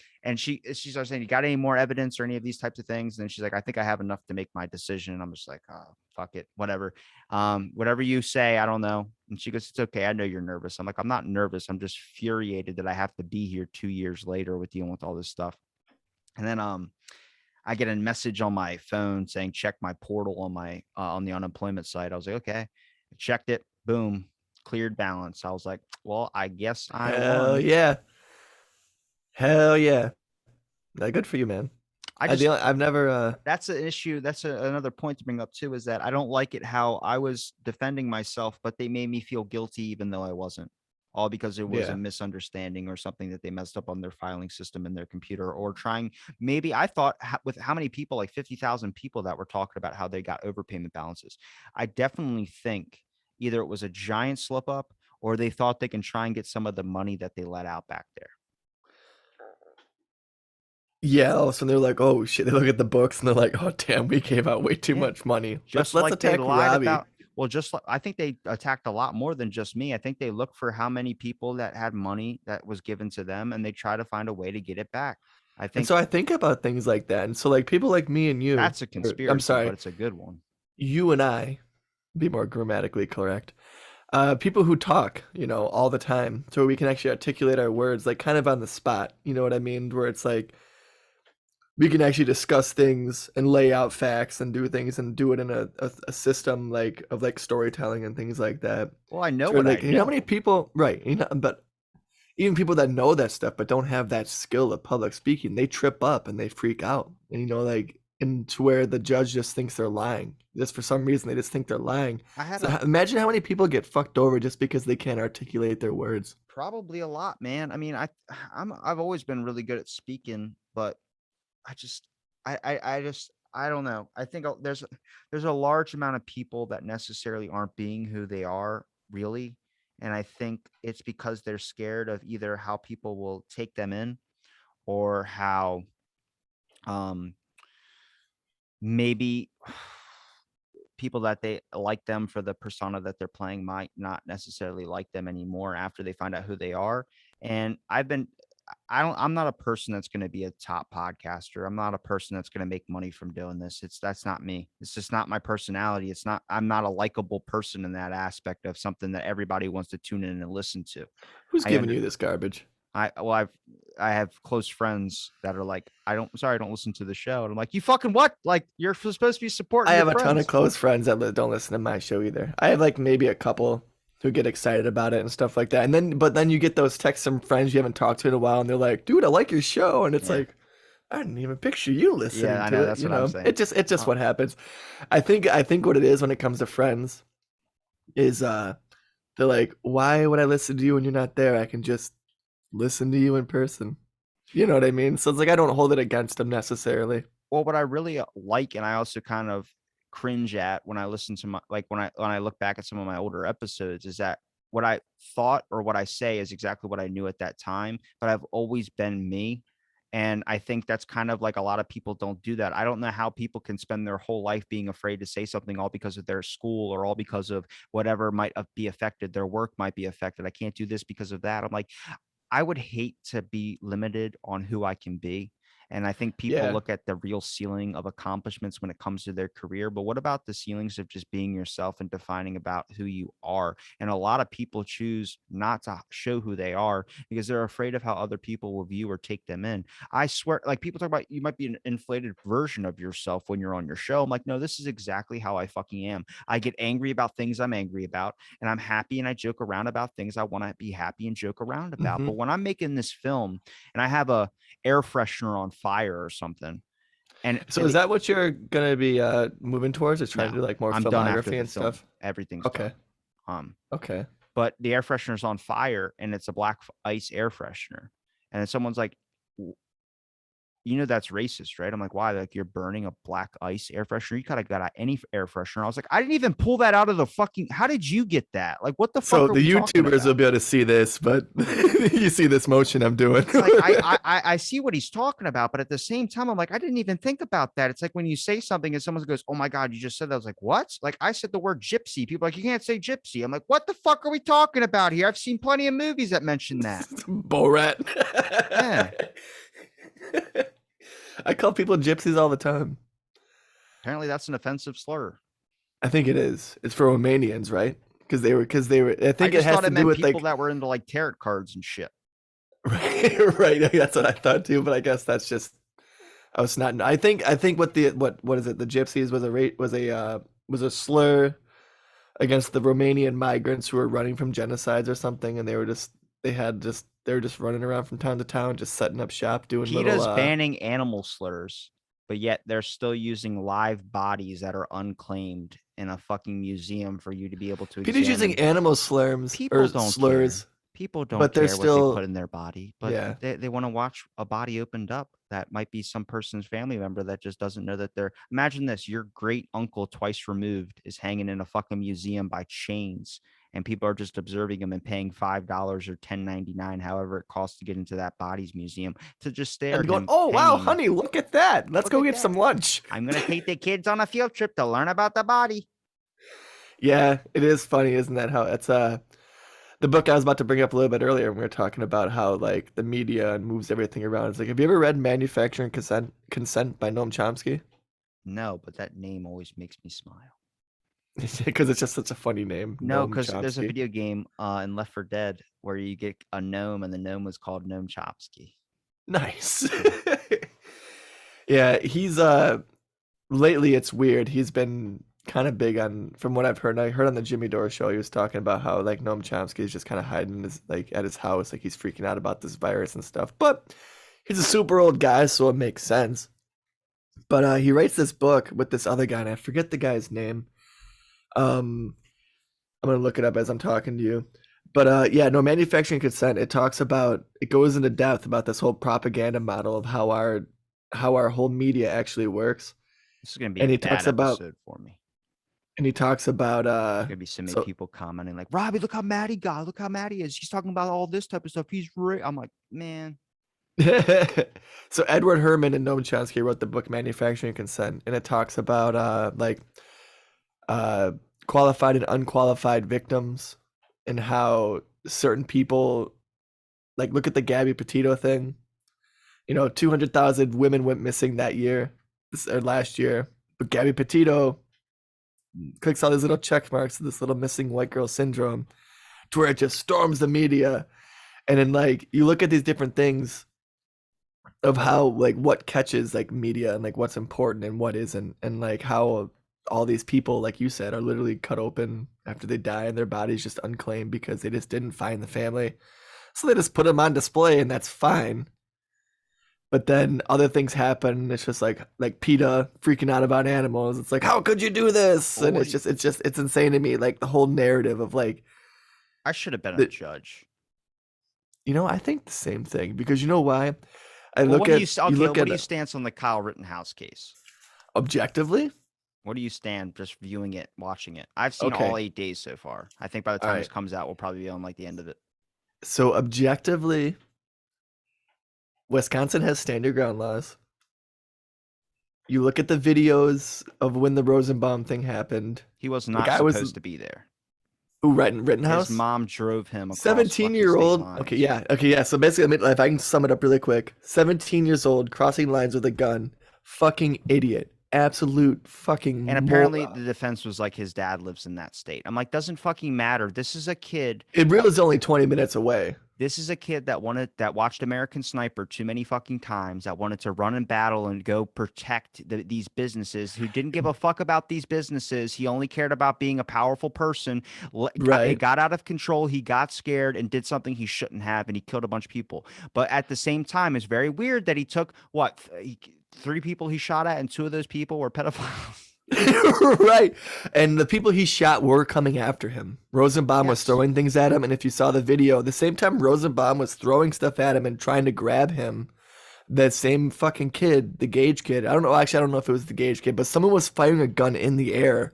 she starts saying, you got any more evidence or any of these types of things? And then she's like, I think I have enough to make my decision. And I'm just like, oh, fuck it, whatever. Whatever you say, I don't know. And she goes, it's okay. I know you're nervous. I'm like, I'm not nervous. I'm just furiated that I have to be here 2 years later with dealing with all this stuff. And then, I get a message on my phone saying, check my portal on my on the unemployment site. I was like, okay, I checked it. Boom, cleared balance. I was like, well, I guess I Hell won. yeah. Hell yeah. Good for you, man. I've never that's an issue. That's another point to bring up too, is that I don't like it how I was defending myself, but they made me feel guilty even though I wasn't. All because it was a misunderstanding or something that they messed up on their filing system in their computer, or trying. Maybe I thought with how many people, like 50,000 people that were talking about how they got overpayment balances. I definitely think either it was a giant slip up or they thought they can try and get some of the money that they let out back there. Yeah, all of a sudden they're like, oh shit, they look at the books and they're like, oh damn, we gave out way too much money. Just let's like attack they lied Robbie. about. Well, just like I think they attacked a lot more than just me. I think they looked for how many people that had money that was given to them, and they try to find a way to get it back. I think. And so I think about things like that. And so like people like me and you. That's a conspiracy, I'm sorry, but it's a good one. You and I, be more grammatically correct. People who talk, all the time, so we can actually articulate our words, like kind of on the spot. You know what I mean? Where it's like we can actually discuss things and lay out facts and do things and do it in a system of storytelling and things like that. Well, I know So what like, I you know how many people, right? But even people that know that stuff but don't have that skill of public speaking, they trip up and they freak out. And and to where the judge just thinks they're lying. Just for some reason, they just think they're lying. Imagine how many people get fucked over just because they can't articulate their words. Probably a lot, man. I mean, I've always been really good at speaking, but I don't know. I think there's a large amount of people that necessarily aren't being who they are really. And I think it's because they're scared of either how people will take them in, or how maybe people that they like them for the persona that they're playing might not necessarily like them anymore after they find out who they are. And I'm not a person that's going to be a top podcaster. I'm not a person that's going to make money from doing this. That's not me. It's just not my personality. I'm not a likable person in that aspect of something that everybody wants to tune in and listen to. Who's I giving under, you this garbage? I have close friends that are like, I don't listen to the show. And I'm like, you fucking what? Like, you're supposed to be supporting I your have a ton friends. of close friends that don't listen to my show either. I have like maybe a couple who get excited about it and stuff like that. But then you get those texts from friends you haven't talked to in a while, and they're like, "Dude, I like your show," and it's Yeah. like, I didn't even picture you listening Yeah, I to know. it. That's You what I'm know, saying. it's just what happens. I think what it is when it comes to friends is they're like, "Why would I listen to you when you're not there? I can just listen to you in person." You know what I mean? So it's like I don't hold it against them necessarily. Well, what I really like, and I also kind of cringe at when I listen to my, like when I look back at some of my older episodes, is that what I thought or what I say is exactly what I knew at that time, but I've always been me. And I think that's kind of like a lot of people don't do that. I don't know how people can spend their whole life being afraid to say something all because of their school or all because of whatever might be affected. Their work might be affected. I can't do this because of that. I'm like, I would hate to be limited on who I can be. And I think people Yeah. look at the real ceiling of accomplishments when it comes to their career. But what about the ceilings of just being yourself and defining about who you are? And a lot of people choose not to show who they are because they're afraid of how other people will view or take them in. I swear, like people talk about you might be an inflated version of yourself when you're on your show. I'm like, no, this is exactly how I fucking am. I get angry about things I'm angry about, and I'm happy and I joke around about things I want to be happy and joke around about. Mhm. But when I'm making this film and I have a air freshener on fire or something. And So is that what you're gonna be moving towards? Is trying to do like more I'm done after filmography the and film. stuff? Everything's Okay. done. Okay. But the air freshener's on fire and it's a black ice air freshener. And then someone's like, you know, that's racist, right? I'm like, why? Like, you're burning a black ice air freshener. You could have got any air freshener. I was like, I didn't even pull that out of the fucking. How did you get that? Like, what the So fuck are the we talking YouTubers will about? be able to see this, but you see this motion I'm doing. It's like I see what he's talking about, but at the same time, I'm like, I didn't even think about that. It's like when you say something and someone goes, "Oh my god, you just said that." I was like, "What?" Like I said the word gypsy. People are like, you can't say gypsy. I'm like, what the fuck are we talking about here? I've seen plenty of movies that mention that. Borat. Yeah. I call people gypsies all the time. Apparently, that's an offensive slur. I think it is. It's for Romanians, right? Because they were. I think it just has thought to it do meant with people like. that were into like tarot cards and shit. Right. That's what I thought too. But I guess that's just. I was not. I think what is it? The gypsies was a slur against the Romanian migrants who were running from genocides or something, and they were just running around from town to town, just setting up shop, doing PETA's little. banning animal slurs, but yet they're still using live bodies that are unclaimed in a fucking museum for you to be able to PETA's using examine. animal slurs People or don't slurs, care. People don't but they're care what they still put in their body, but yeah. they want to watch a body opened up that might be some person's family member that just doesn't know that they're. Imagine this: your great uncle twice removed is hanging in a fucking museum by chains, and people are just observing him and paying $5 or $10.99, however it costs to get into that body's museum, to just stare And at going, him. oh wow, hanging. honey, look at that. Let's Look go at get that. some lunch. I'm gonna take the kids on a field trip to learn about the body. Yeah, it is funny, isn't that? How it's the book I was about to bring up a little bit earlier when we were talking about how like the media moves everything around. It's like, have you ever read Manufacturing Consent by Noam Chomsky? No, but that name always makes me smile. Because it's just such a funny name. No, Noam because there's a Chomsky. video game in Left 4 Dead where you get a gnome and the gnome was called Noam Chomsky. Nice. Yeah, he's lately it's weird. He's been kind of big on, from what I've heard. I heard on the Jimmy Dore show he was talking about how like Noam Chomsky is just kind of hiding his like at his house, like he's freaking out about this virus and stuff. But he's a super old guy, so it makes sense. But he writes this book with this other guy, and I forget the guy's name. I'm gonna look it up as I'm talking to you. But yeah, no, Manufacturing Consent. It goes into depth about this whole propaganda model of how our whole media actually works. This is gonna be And a he bad talks about episode for me. and he talks about There's gonna be so many so people commenting like, Robbie, look how mad he got. Look how mad he is. He's talking about all this type of stuff. He's I'm like, man. so Edward Herman and Noam Chomsky wrote the book Manufacturing Consent, and it talks about qualified and unqualified victims and how certain people like look at the Gabby Petito thing. 200,000 women went missing that year, or last year. But Gabby Petito clicks all these little check marks to this little missing white girl syndrome, to where it just storms the media. And then like you look at these different things of how like what catches like media and like what's important and what isn't, and like how all these people, like you said, are literally cut open after they die and their bodies just unclaimed because they just didn't find the family. So they just put them on display, and that's fine. But then other things happen. It's just like PETA freaking out about animals. It's like, how could you do this? And it's insane to me. Like the whole narrative of like, I should have been a judge. I think the same thing, because you know why? What do you stance on the Kyle Rittenhouse case? Objectively? What do you stand just viewing it, watching it? I've seen all 8 days so far. I think by the time this comes out, we'll probably be on like the end of it. So objectively, Wisconsin has stand your ground laws. You look at the videos of when the Rosenbaum thing happened. He was not supposed to be there. Ooh, Rittenhouse? His mom drove him across 17-year-old. Okay, yeah. So basically, if I can sum it up really quick, 17 years old, crossing lines with a gun, fucking idiot. Absolute fucking And apparently the defense was like, his dad lives in that state. I'm like, doesn't fucking matter. This is a kid. It really is only 20 minutes away. This is a kid that watched American Sniper too many fucking times, that wanted to run and battle and go protect these businesses, who didn't give a fuck about these businesses. He only cared about being a powerful person. It got out of control. He got scared and did something he shouldn't have, and he killed a bunch of people. But at the same time, it's very weird that he took 3 people he shot at, and 2 of those people were pedophiles. Right. And the people he shot were coming after him. Rosenbaum was throwing things at him. And if you saw the video, the same time Rosenbaum was throwing stuff at him and trying to grab him, that same fucking kid, the Gage kid, I don't know if it was the Gage kid, but someone was firing a gun in the air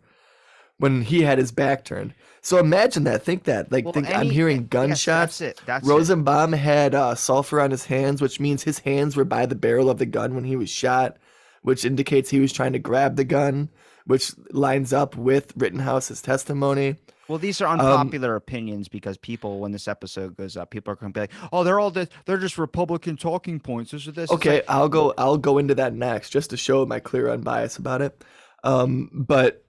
when he had his back turned. So imagine that. Think that. I'm hearing gunshots. Yes, that's Rosenbaum had sulfur on his hands, which means his hands were by the barrel of the gun when he was shot, which indicates he was trying to grab the gun, which lines up with Rittenhouse's testimony. Well, these are unpopular opinions, because people, when this episode goes up, people are going to be like, "Oh, they're just Republican talking points. This or this." Okay, I'll go into that next, just to show my clear unbias about it. But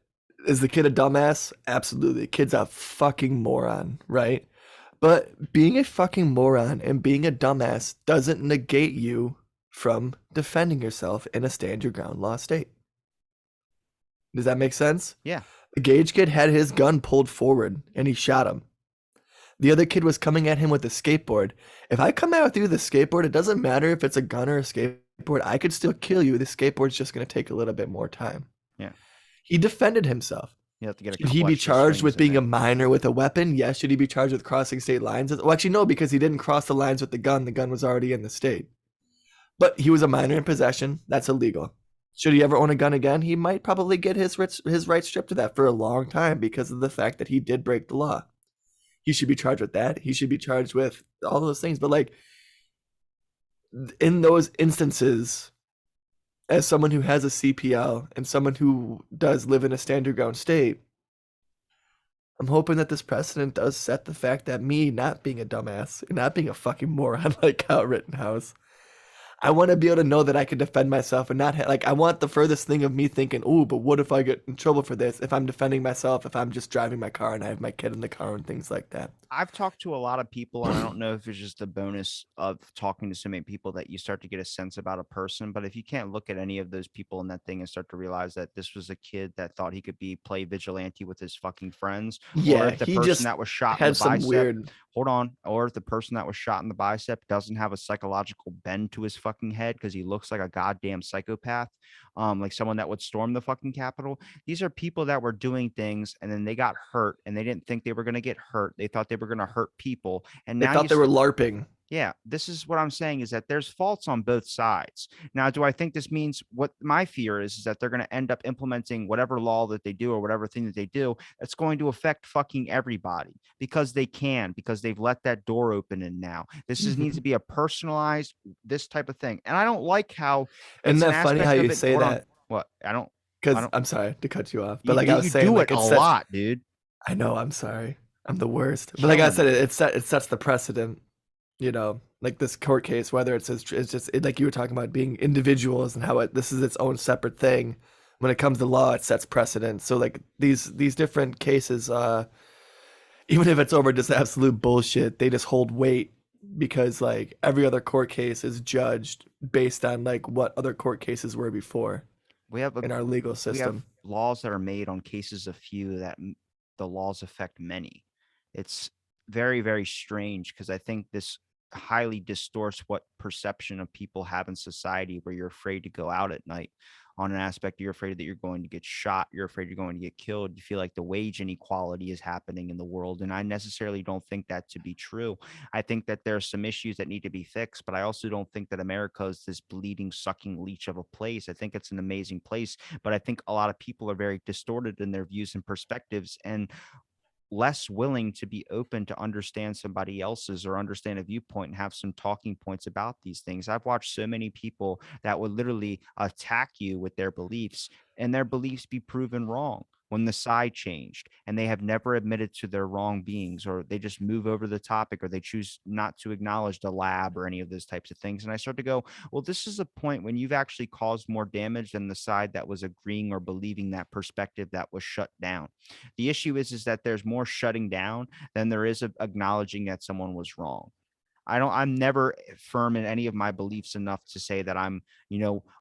is the kid a dumbass? Absolutely. The kid's a fucking moron, right? But being a fucking moron and being a dumbass doesn't negate you from defending yourself in a stand your ground law state. Does that make sense? Yeah. The Gage kid had his gun pulled forward and he shot him. The other kid was coming at him with a skateboard. If I come out with you with a skateboard, it doesn't matter if it's a gun or a skateboard. I could still kill you. The skateboard's just going to take a little bit more time. Yeah. He defended himself. You have to get a Should he be charged with being a minor with a weapon? Yes. Should he be charged with crossing state lines? Well, actually, no, because he didn't cross the lines with the gun. The gun was already in the state. But he was a minor in possession. That's illegal. Should he ever own a gun again? He might probably get his rights stripped of that for a long time because of the fact that he did break the law. He should be charged with that. He should be charged with all those things. But like in those instances, as someone who has a CPL and someone who does live in a stand your ground state, I'm hoping that this precedent does set the fact that me not being a dumbass and not being a fucking moron like Kyle Rittenhouse, I want to be able to know that I can defend myself and not I want the furthest thing of me thinking, "Ooh, but what if I get in trouble for this?" If I'm defending myself, if I'm just driving my car and I have my kid in the car and things like that. I've talked to a lot of people, and I don't know if it's just a bonus of talking to so many people that you start to get a sense about a person. But if you can't look at any of those people in that thing and start to realize that this was a kid that thought he could play vigilante with his fucking friends, or if the person that was shot in the bicep, or if the person that was shot in the bicep doesn't have a psychological bend to his fucking head because he looks like a goddamn psychopath, like someone that would storm the fucking Capitol. These are people that were doing things and then they got hurt and they didn't think they were going to get hurt. They thought they were going to hurt people. And now they thought they were LARPing. Yeah, this is what I'm saying, is that there's faults on both sides. Now, do I think this means, what my fear is that they're going to end up implementing whatever law that they do or whatever thing that they do that's going to affect fucking everybody because because they've let that door open. And now this needs to be a personalized, this type of thing. And I don't like how. Isn't that funny how you say that? What? Because I'm sorry to cut you off, but like I was saying, do it a lot, dude. I know. I'm sorry. I'm the worst. But like I said, it sets the precedent. You know, like this court case, whether it's just like you were talking about being individuals and how this is its own separate thing. When it comes to law, it sets precedent. So like these different cases, even if it's over just absolute bullshit, they just hold weight because like every other court case is judged based on like what other court cases were before We have in our legal we have system. laws that are made on cases of few that the laws affect many. It's very, very strange because I think this highly distorts what perception of people have in society, where you're afraid to go out at night. On an aspect, you're afraid that you're going to get shot, you're afraid you're going to get killed, you feel like the wage inequality is happening in the world, and I necessarily don't think that to be true. I think that there are some issues that need to be fixed, but I also don't think that America is this bleeding, sucking leech of a place. I think it's an amazing place, but I think a lot of people are very distorted in their views and perspectives, and less willing to be open to understand somebody else's or understand a viewpoint and have some talking points about these things. I've watched so many people that would literally attack you with their beliefs, and their beliefs be proven wrong when the side changed, and they have never admitted to their wrong beings, or they just move over the topic, or they choose not to acknowledge the lab or any of those types of things. And I start to go, well, this is a point when you've actually caused more damage than the side that was agreeing or believing that perspective that was shut down. The issue is that there's more shutting down than there is of acknowledging that someone was wrong. I'm never firm in any of my beliefs enough to say that I'm,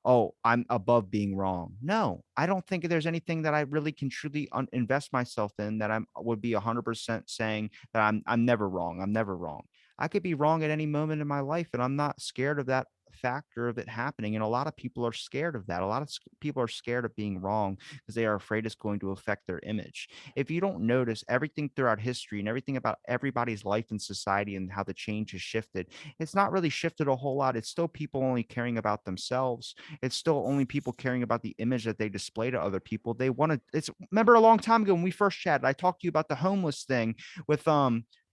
oh, I'm above being wrong. No, I don't think there's anything that I really can truly invest myself in that would be 100% saying that I'm never wrong. I'm never wrong. I could be wrong at any moment in my life, and I'm not scared of that factor of it happening. And a lot of people are scared of that. A lot of people are scared of being wrong because they are afraid it's going to affect their image. If you don't notice everything throughout history and everything about everybody's life in society and how the change has shifted, it's not really shifted a whole lot. It's still people only caring about themselves. It's still only people caring about the image that they display to other people. They want to, remember a long time ago when we first chatted, I talked to you about the homeless thing with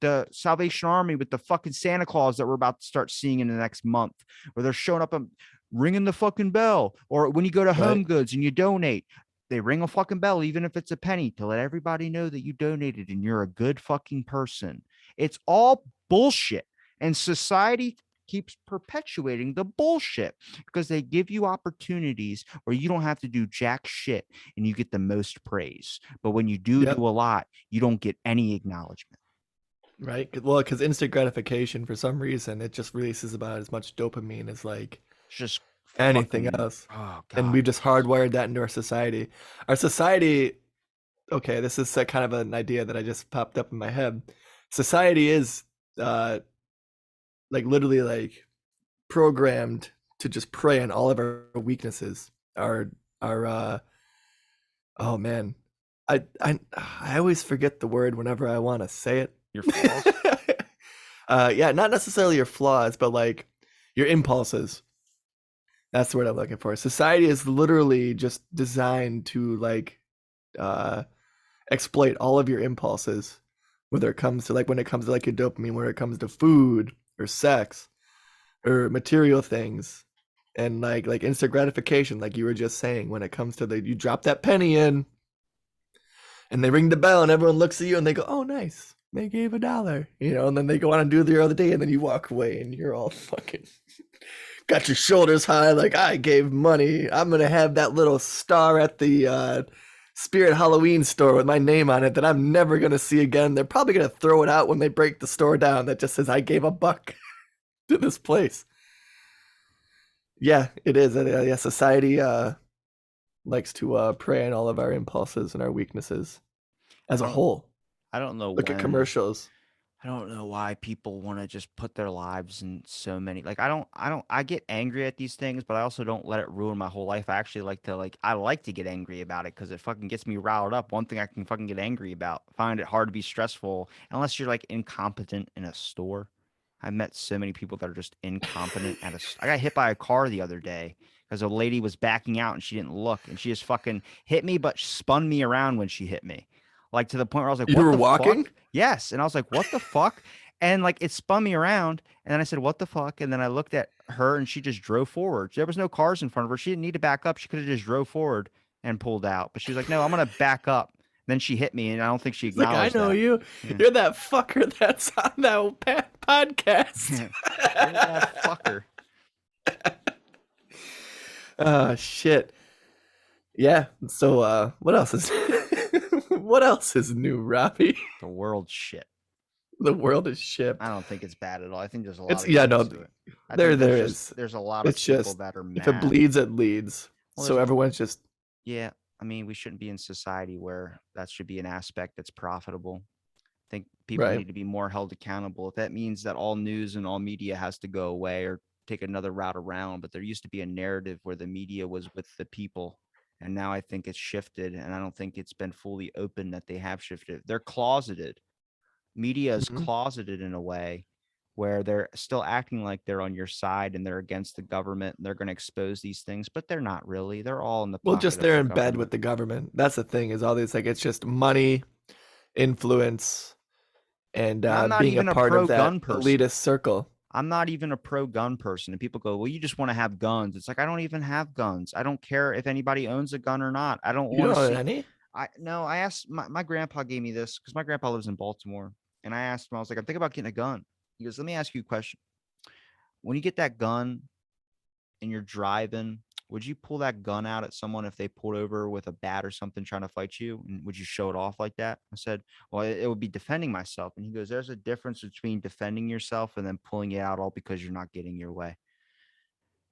the Salvation Army, with the fucking Santa Claus that we're about to start seeing in the next month, where they're showing up and ringing the fucking bell. Or when you go to Home Goods and you donate, they ring a fucking bell, even if it's a penny, to let everybody know that you donated and you're a good fucking person. It's all bullshit. And society keeps perpetuating the bullshit because they give you opportunities where you don't have to do jack shit and you get the most praise. But when you do a lot, you don't get any acknowledgement. Right. Well, because instant gratification, for some reason, it just releases about as much dopamine as like just anything else. Oh, God. And we've just hardwired that into our society. Our society, okay, this is kind of an idea that I just popped up in my head. Society is like literally like programmed to just prey on all of our weaknesses. Our oh man. I always forget the word whenever I want to say it. Your flaws? Yeah, not necessarily your flaws, but like your impulses. That's the word I'm looking for. Society is literally just designed to like exploit all of your impulses, whether it comes to like when it comes to like your dopamine, whether it comes to food or sex or material things, and like instant gratification, like you were just saying, when it comes to you drop that penny in and they ring the bell and everyone looks at you and they go, oh, nice. They gave $1, and then they go on and do their other day, and then you walk away and you're all fucking got your shoulders high, like I gave money. I'm gonna have that little star at the Spirit Halloween store with my name on it that I'm never gonna see again. They're probably gonna throw it out when they break the store down that just says I gave $1 to this place. Yeah, it is. Yeah, society likes to prey on all of our impulses and our weaknesses as a whole. I don't know. Look at commercials. I don't know why people want to just put their lives in so many. Like, I get angry at these things, but I also don't let it ruin my whole life. I actually I like to get angry about it because it fucking gets me riled up. One thing I can fucking get angry about, find it hard to be stressful unless you're like incompetent in a store. I met so many people that are just incompetent I got hit by a car the other day because a lady was backing out and she didn't look, and she just fucking hit me, but spun me around when she hit me. Like to the point where I was like, you what were the walking? Fuck? Yes. And I was like, what the fuck? And like it spun me around. And then I said, what the fuck? And then I looked at her and she just drove forward. There was no cars in front of her. She didn't need to back up. She could have just drove forward and pulled out. But she was like, no, I'm going to back up. Then she hit me, and I don't think she acknowledged I know that. you. Yeah. You're that fucker that's on that path podcast. You're that fucker. Oh shit. Yeah. So what else is what else is new, Robbie? The world shit. The world is shit. I don't think it's bad at all. I think there's a lot It's of yeah, goods no. to it. I There think there there's is. there's a lot of It's people just that are if it mad. bleeds, it leads. Well, So there's- everyone's just Yeah, I mean, we shouldn't be in society where that should be an aspect that's profitable. I think people Right. need to be more held accountable. If that means that all news and all media has to go away or take another route around, but there used to be a narrative where the media was with the people. And now I think it's shifted, and I don't think it's been fully open that they have shifted. They're closeted. Media is Mhm. closeted in a way where they're still acting like they're on your side and they're against the government and they're going to expose these things, but they're not really. They're all in the well, pocket just of they're the in bed government. with the government. That's the thing, is all these like it's just money, influence, and And I'm not being a even a part of that pro-gun person. elitist circle. I'm not even a pro-gun person. And people go, well, you just want to have guns. It's like, I don't even have guns. I don't care if anybody owns a gun or not. I don't You want don't to own see. any? I asked my grandpa gave me this because my grandpa lives in Baltimore. And I asked him, I was like, I'm thinking about getting a gun. He goes, let me ask you a question. When you get that gun and you're driving, would you pull that gun out at someone if they pulled over with a bat or something trying to fight you? And would you show it off like that? I said, well, it would be defending myself. And he goes, there's a difference between defending yourself and then pulling it out all because you're not getting your way.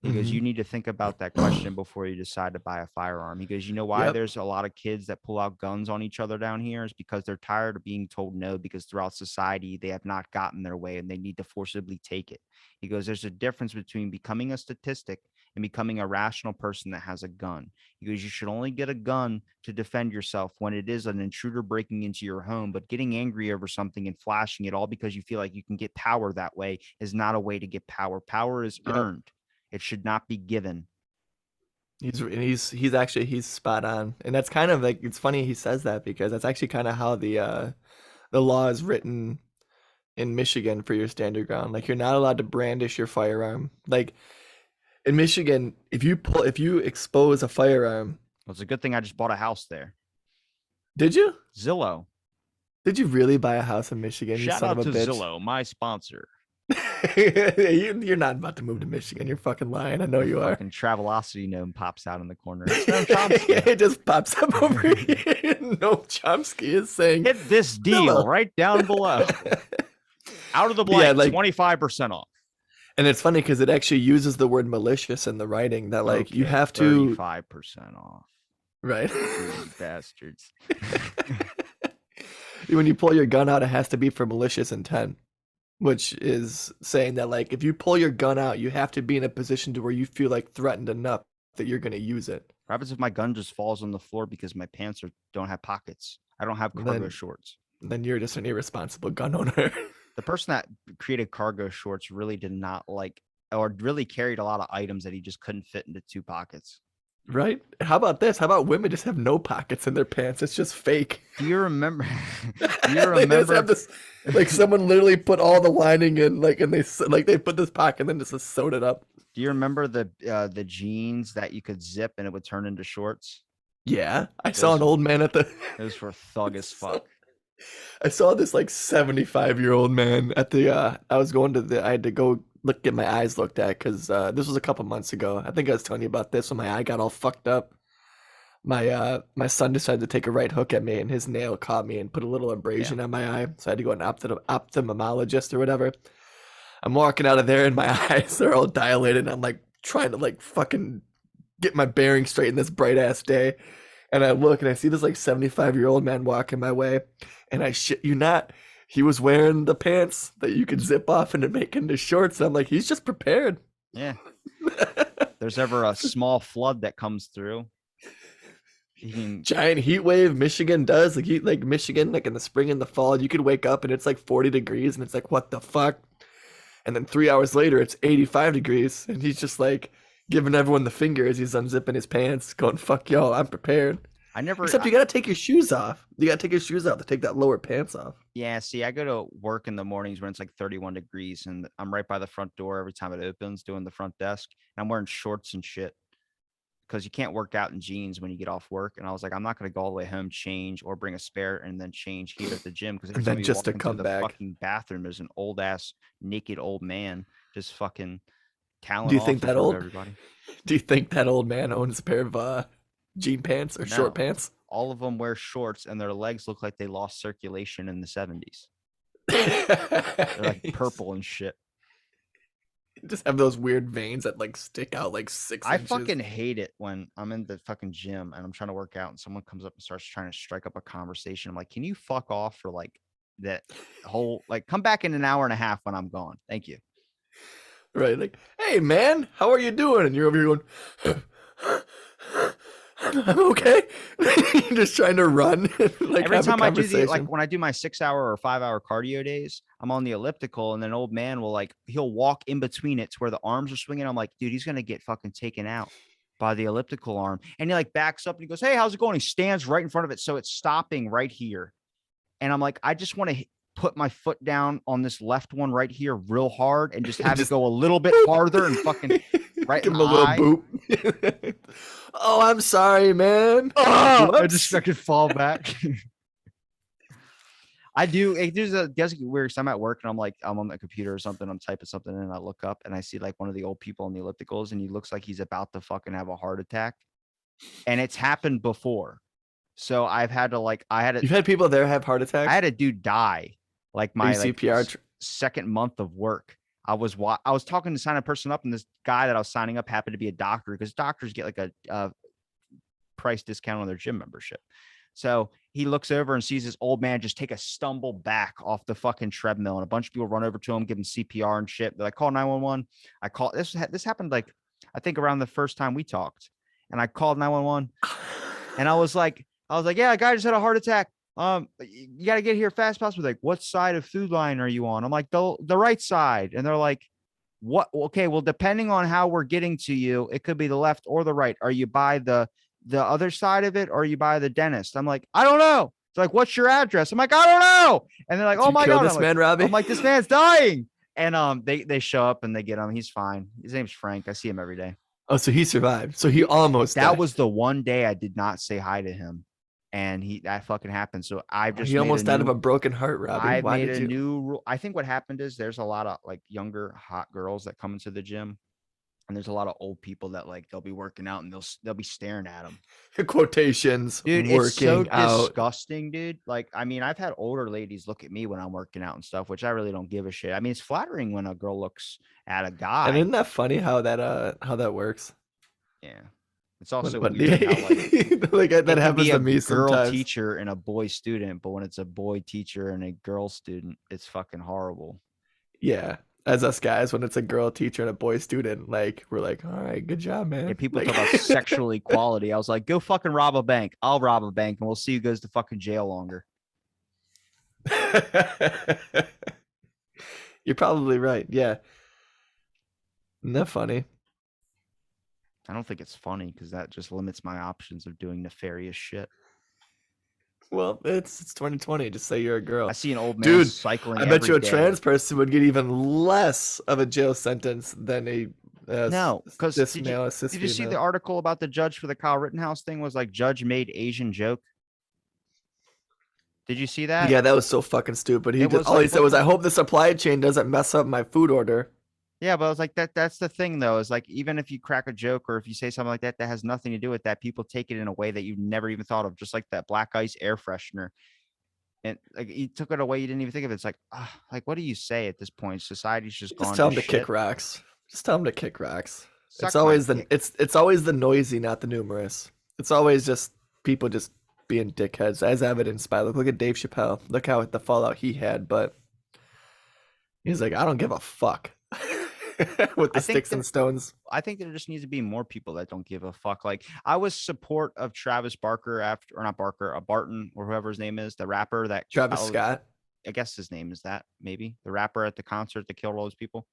He goes, Mhm. you need to think about that question before you decide to buy a firearm. He goes, you know why Yep. there's a lot of kids that pull out guns on each other down here is because they're tired of being told no, because throughout society, they have not gotten their way and they need to forcibly take it. He goes, there's a difference between becoming a statistic and becoming a rational person that has a gun. He goes, you should only get a gun to defend yourself when it is an intruder breaking into your home, but getting angry over something and flashing it all because you feel like you can get power that way is not a way to get power. Power is Yep. earned. It should not be given. He's actually he's spot on, and that's kind of like it's funny he says that because that's actually kind of how the law is written in Michigan for your stand your ground. Like you're not allowed to brandish your firearm. Like in Michigan, if you expose a firearm, Well, it's a good thing I just bought a house there. did you? Zillow. Did you really buy a house in Michigan? You Shout son out of a to bitch. Zillow, my sponsor. You're not about to move to Michigan. You're fucking lying. I know you are. Fucking Travelocity gnome pops out in the corner. It's Noam Chomsky. It just pops up over here. No, Chomsky is saying, Hit this deal Zillow. right down below. Out of the blank, Yeah, like- 25% off. and it's funny because it actually uses the word malicious in the writing that like you Okay, have to 35% off. right. You bastards. When you pull your gun out, it has to be for malicious intent, which is saying that like if you pull your gun out, you have to be in a position to where you feel like threatened enough that you're going to use it. What happens if my gun just falls on the floor because my pants don't have pockets? I don't have cargo Then- shorts. Then you're just an irresponsible gun owner. The person that created cargo shorts really did not like, or really carried a lot of items that he just couldn't fit into 2 pockets. Right? How about this? How about women just have no pockets in their pants? It's just fake. Do you remember? Do you They just remember? have this, like someone literally put all the lining in, like, and they put this pocket and then just sewed it up. Do you remember the jeans that you could zip and it would turn into shorts? Yeah, I saw an Those- old man at the. Those were thug as fuck. I saw this like 75-year-old man at the. I was going to the. I had to go get my eyes looked at because this was a couple months ago. I think I was telling you about this when my eye got all fucked up. My son decided to take a right hook at me and his nail caught me and put a little abrasion on my eye, so I had to go to an ophthalmologist or whatever. I'm walking out of there and my eyes are all dilated. And I'm like trying to like fucking get my bearings straight in this bright ass day. And I look and I see this like 75-year-old man walking my way. And I shit you not, he was wearing the pants that you could zip off and make into shorts. And I'm like, he's just prepared. Yeah. There's ever a small flood that comes through. You can, Giant heat wave Michigan does. Like Michigan, like in the spring and the fall, you could wake up and it's like 40 degrees and it's like, what the fuck? And then 3 hours later, it's 85 degrees. And he's just like giving everyone the finger as he's unzipping his pants, going, fuck y'all, I'm prepared. I never. Except you got to take your shoes off. You got to take your shoes off to take that lower pants off. Yeah, see, I go to work in the mornings when it's like 31 degrees and I'm right by the front door every time it opens doing the front desk. And I'm wearing shorts and shit because you can't work out in jeans when you get off work. And I was like, I'm not going to go all the way home, change, or bring a spare and then change here at the gym. Because every And time then you just walk to into come the back. fucking bathroom, there's an old ass naked old man just fucking toweling Do you off think in that front of old? everybody. Do you think that old man owns a pair of jean pants or short No. pants? All of them wear shorts and their legs look like they lost circulation in the 70s. They're like purple and shit. Just have those weird veins that like stick out like 6 inches. fucking hate it when I'm in the fucking gym and I'm trying to work out and someone comes up and starts trying to strike up a conversation. I'm like, can you fuck off for like that whole, like, come back in an hour and a half when I'm gone. Thank you. Right, like, hey man, how are you doing? And you're over here going, I'm okay. You're just trying to run. Like Every have a time I do the, like conversation. when I do my 6-hour or 5-hour cardio days, I'm on the elliptical and then an old man will like, he'll walk in between it to where the arms are swinging. I'm like, dude, he's going to get fucking taken out by the elliptical arm. And he like backs up and he goes, hey, how's it going? He stands right in front of it. So it's stopping right here. And I'm like, I just want to put my foot down on this left one right here real hard and just have it go a little bit farther and fucking right Give in him the a little eye. boop. Oh, I'm sorry, man. I just fucking fall back. I do. It does get weird. I'm at work and I'm on the computer or something. I'm typing something and I look up and I see like one of the old people on the ellipticals and he looks like he's about to fucking have a heart attack. And it's happened before. So I've had to like, You've had people there have heart attacks? I had a dude die like my like CPR second month of work. I was talking to sign a person up and this guy that I was signing up happened to be a doctor because doctors get like a price discount on their gym membership. So he looks over and sees this old man just take a stumble back off the fucking treadmill and a bunch of people run over to him, give him CPR and shit. They're like, call 911. I call this happened like, I think around the first time we talked and I called 911 and I was like, yeah, a guy just had a heart attack. You got to get here fast possible. Like, what side of Food Line are you on? I'm like, the right side. And they're like, what? Okay, well, depending on how we're getting to you, it could be the left or the right. Are you by the other side of it or are you by the dentist? I'm like, I don't know. It's like, what's your address? I'm like, I don't know. And they're like, oh my God. This man, Robbie? I'm like, this man's dying. And they show up and they get him. He's fine. His name's Frank. I see him every day. Oh, so he survived. So he almost That died. was the one day I did not say hi to him. And that fucking happened. So I've just he almost died of a broken heart, Robbie. I Why made did a you? new rule. I think what happened is there's a lot of like younger hot girls that come into the gym, and there's a lot of old people that like they'll be working out and they'll be staring at them. Quotations, Dude, working it's so out. disgusting, dude. Like, I mean, I've had older ladies look at me when I'm working out and stuff, which I really don't give a shit. I mean, it's flattering when a girl looks at a guy. And isn't that funny how that works? Yeah. It's also When, weird how like that happens to me girl sometimes. teacher and a boy student, but when it's a boy teacher and a girl student, it's fucking horrible. Yeah, as us guys, when it's a girl teacher and a boy student, like we're like, all right, good job, man. Yeah, people like, talk about sexual equality. I was like, go fucking rob a bank. I'll rob a bank and we'll see who goes to fucking jail longer. You're probably right. Yeah. Isn't that funny? I don't think it's funny because that just limits my options of doing nefarious shit. Well, it's 2020. Just say you're a girl. I see an old man Dude, cycling. I bet you a day. trans person would get even less of a jail sentence than a no. Because did you see the article about the judge for the Kyle Rittenhouse thing? Was like judge made Asian joke. Did you see that? Yeah, that was so fucking stupid. All like, he said was, "I hope the supply chain doesn't mess up my food order." Yeah, but I was like, that's the thing, though, is like, even if you crack a joke or if you say something like that, that has nothing to do with that, people take it in a way that you never even thought of, just like that black ice air freshener. And like, you took it away. You didn't even think of it. It's like, what do you say at this point? Society's just gone. Just tell them to shit. kick rocks. Just tell them to kick rocks. Suck it's always it's always the noisy, not the numerous. It's always just people just being dickheads, as evidenced by look at Dave Chappelle. Look how the fallout he had, but he's like, I don't give a fuck. With the sticks and stones. I think there just needs to be more people that don't give a fuck. Like, I was support of Travis Barker Barton or whoever his name is, the rapper that Travis Scott. I guess his name is that, maybe the rapper at the concert that killed all those people.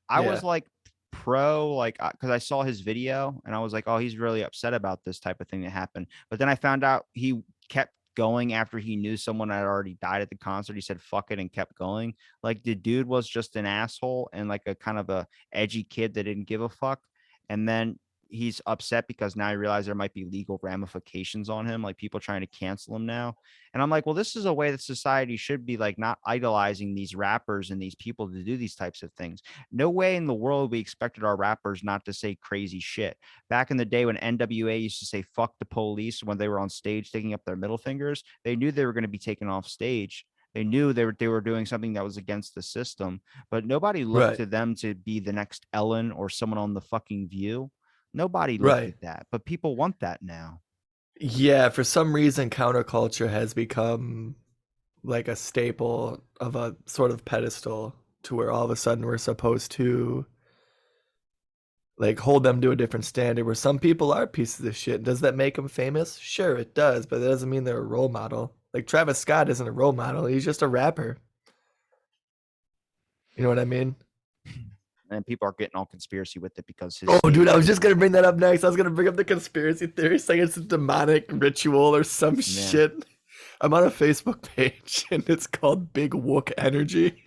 I was like pro, like, because I saw his video and I was like, oh, he's really upset about this type of thing that happened. But then I found out he kept going after he knew someone had already died at the concert. He said fuck it and kept going. Like, the dude was just an asshole and like a kind of a edgy kid that didn't give a fuck. And then he's upset because now he realized there might be legal ramifications on him, like people trying to cancel him now. And I'm like, well, this is a way that society should be, like, not idolizing these rappers and these people to do these types of things. No way in the world we expected our rappers not to say crazy shit. Back in the day when NWA used to say fuck the police when they were on stage sticking up their middle fingers, they knew they were going to be taken off stage. They knew they were doing something that was against the system, but nobody looked Right. to them to be the next Ellen or someone on The Fucking View. Nobody looked Right. at that, but people want that now. Yeah, for some reason, counterculture has become like a staple of a sort of pedestal to where all of a sudden we're supposed to like hold them to a different standard where some people are pieces of shit. Does that make them famous? Sure, it does, but that doesn't mean they're a role model. Like Travis Scott isn't a role model. He's just a rapper. You know what I mean? And people are getting all conspiracy with it because his Oh, dude, I was stage- just gonna bring that up next. I was gonna bring up the conspiracy theory saying it's a demonic ritual or some shit. I'm on a Facebook page and it's called Big Wook Energy.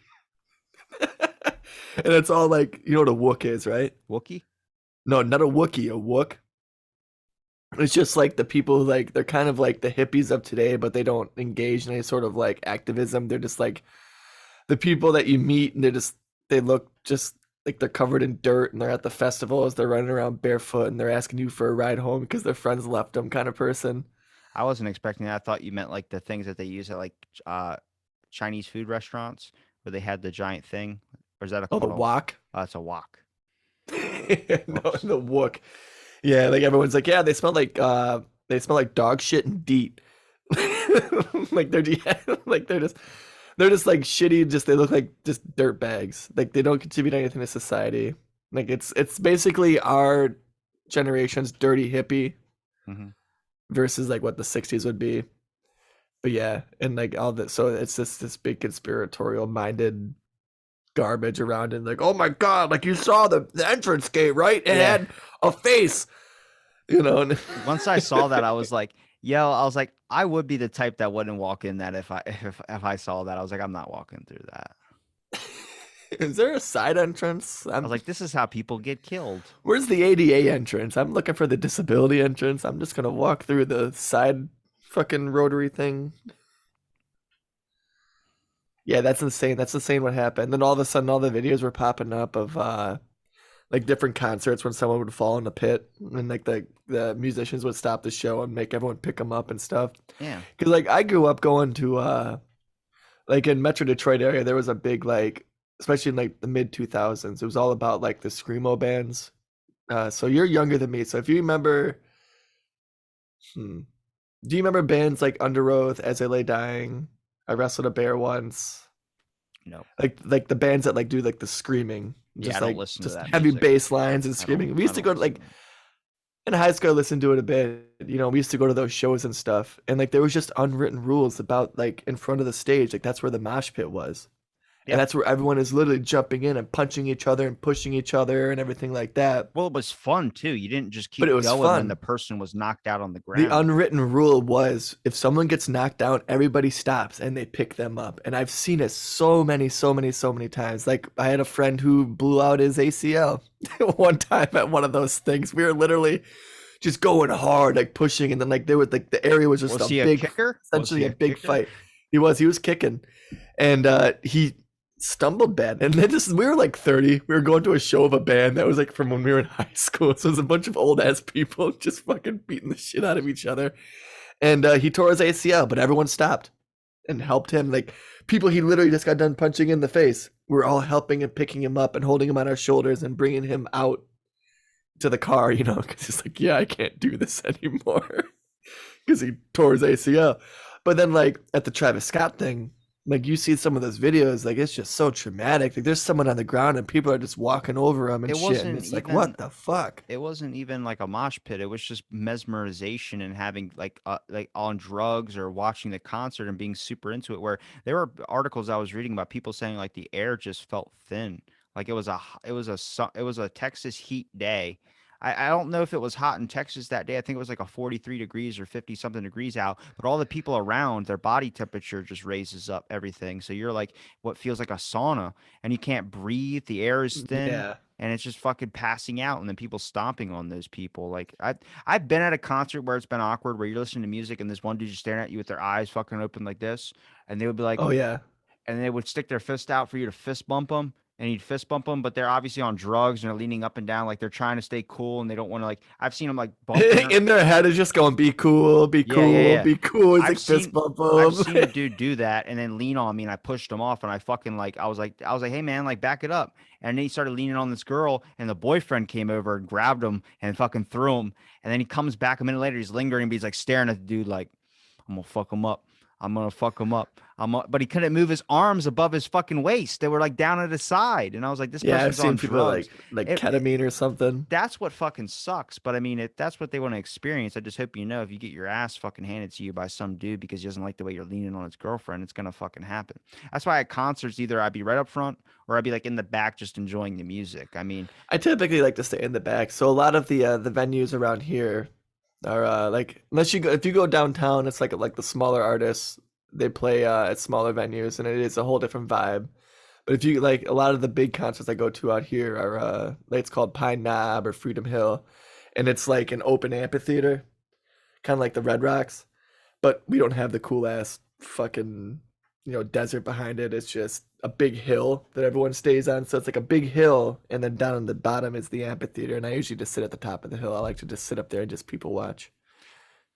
And it's all like, you know what a Wook is, right? Wookie? No, not a Wookie, a Wook. It's just like the people who, like, they're kind of like the hippies of today, but they don't engage in any sort of like activism. They're just like the people that you meet and they look just like they're covered in dirt and they're at the festivals, they're running around barefoot and they're asking you for a ride home because their friends left them kind of person. I wasn't expecting that. I thought you meant like the things that they use at like Chinese food restaurants where they had the giant thing. Or is that a Oh, the wok? It's a wok. No, the wook. Yeah, like everyone's like, yeah, they smell like dog shit and DEET. Like they're just like shitty, just they look like just dirt bags. Like they don't contribute anything to society. Like it's basically our generation's dirty hippie versus like what the 60s would be. But yeah, and like all that, so it's just this big conspiratorial minded garbage around and like, oh my god, like you saw the entrance gate, right? It had a face, you know. Once I saw that, I was like, I would be the type that wouldn't walk in that if I saw that. I was like, I'm not walking through that. Is there a side entrance? I was like, this is how people get killed. Where's the ADA entrance? I'm looking for the disability entrance. I'm just gonna walk through the side fucking rotary thing. Yeah, that's insane. That's insane what happened. Then all of a sudden, all the videos were popping up of like different concerts when someone would fall in a pit, and like the musicians would stop the show and make everyone pick them up and stuff. Yeah, because like I grew up going to like in Metro Detroit area, there was a big like, especially in like the mid 2000s, it was all about like the screamo bands. So you're younger than me, so if you remember, do you remember bands like Under Oath, As I Lay Dying? I Wrestled a Bear Once. No. Like the bands that like do like the screaming, just I don't like listen just to that heavy music. bass lines and screaming. We used to go to like in high school, I listened to it a bit. You know, we used to go to those shows and stuff, and like there was just unwritten rules about like in front of the stage, like that's where the mosh pit was. And that's where everyone is literally jumping in and punching each other and pushing each other and everything like that. Well, it was fun too. You didn't just keep But it was going fun. when the person was knocked out on the ground. The unwritten rule was if someone gets knocked out, everybody stops and they pick them up. And I've seen it so many times. Like I had a friend who blew out his ACL one time at one of those things. We were literally just going hard, like pushing, and then like there was like the area was just Was a he big kicker? Essentially a big fight. He was kicking. And he stumbled bad, and then we were like 30. We were going to a show of a band that was like from when we were in high school, so it was a bunch of old ass people just fucking beating the shit out of each other. And he tore his ACL, but everyone stopped and helped him. Like people he literally just got done punching in the face, we're all helping and picking him up and holding him on our shoulders and bringing him out to the car, you know, because he's like, yeah, I can't do this anymore because he tore his ACL. But then like at the Travis Scott thing, like you see some of those videos, like it's just so traumatic. Like there's someone on the ground and people are just walking over him and shit. And it's like, what the fuck? It wasn't even like a mosh pit. It was just mesmerization and having like on drugs or watching the concert and being super into it. Where there were articles I was reading about people saying like the air just felt thin. Like it was a Texas heat day. I don't know if it was hot in Texas that day. I think it was like a 43 degrees or 50 something degrees out, but all the people around, their body temperature just raises up everything. So you're like what feels like a sauna and you can't breathe. The air is thin. Yeah. and it's just fucking passing out, and then people stomping on those people. Like I've been at a concert where it's been awkward, where you're listening to music and this one dude just staring at you with their eyes fucking open like this, and they would be like, Oh yeah. and they would stick their fist out for you to fist bump them, and you'd fist bump them, but they're obviously on drugs and they're leaning up and down like they're trying to stay cool, and they don't want to, like, I've seen them like bumping In their head is just going, be cool, be Yeah, cool, yeah, yeah. be cool. It's I've like fist seen bump I've 'em. seen a dude do that and then lean on me, and I pushed him off, and I fucking like I was like, hey man, like back it up. And then he started leaning on this girl, and the boyfriend came over and grabbed him and fucking threw him. And then he comes back a minute later, he's lingering, but he's like staring at the dude like, I'm gonna fuck him up. I'm gonna fuck him up. But he couldn't move his arms above his fucking waist. They were like down at his side. And I was like, this Yeah, I've person's seen on people drugs. like It- ketamine or something. That's what fucking sucks. But I mean, if that's what they want to experience, I just hope you know, if you get your ass fucking handed to you by some dude because he doesn't like the way you're leaning on his girlfriend, it's gonna fucking happen. That's why at concerts, either I'd be right up front or I'd be like in the back just enjoying the music. I mean, I typically like to stay in the back. So a lot of the venues around here are like, unless you go, if you go downtown, it's like the smaller artists, they play at smaller venues, and it is a whole different vibe. But if you like, a lot of the big concerts I go to out here are like, it's called Pine Knob or Freedom Hill, and it's like an open amphitheater, kind of like the Red Rocks, but we don't have the cool ass fucking, desert behind it. It's just a big hill that everyone stays on. So it's like a big hill, and then down on the bottom is the amphitheater. And I usually just sit at the top of the hill. I like to just sit up there and just people watch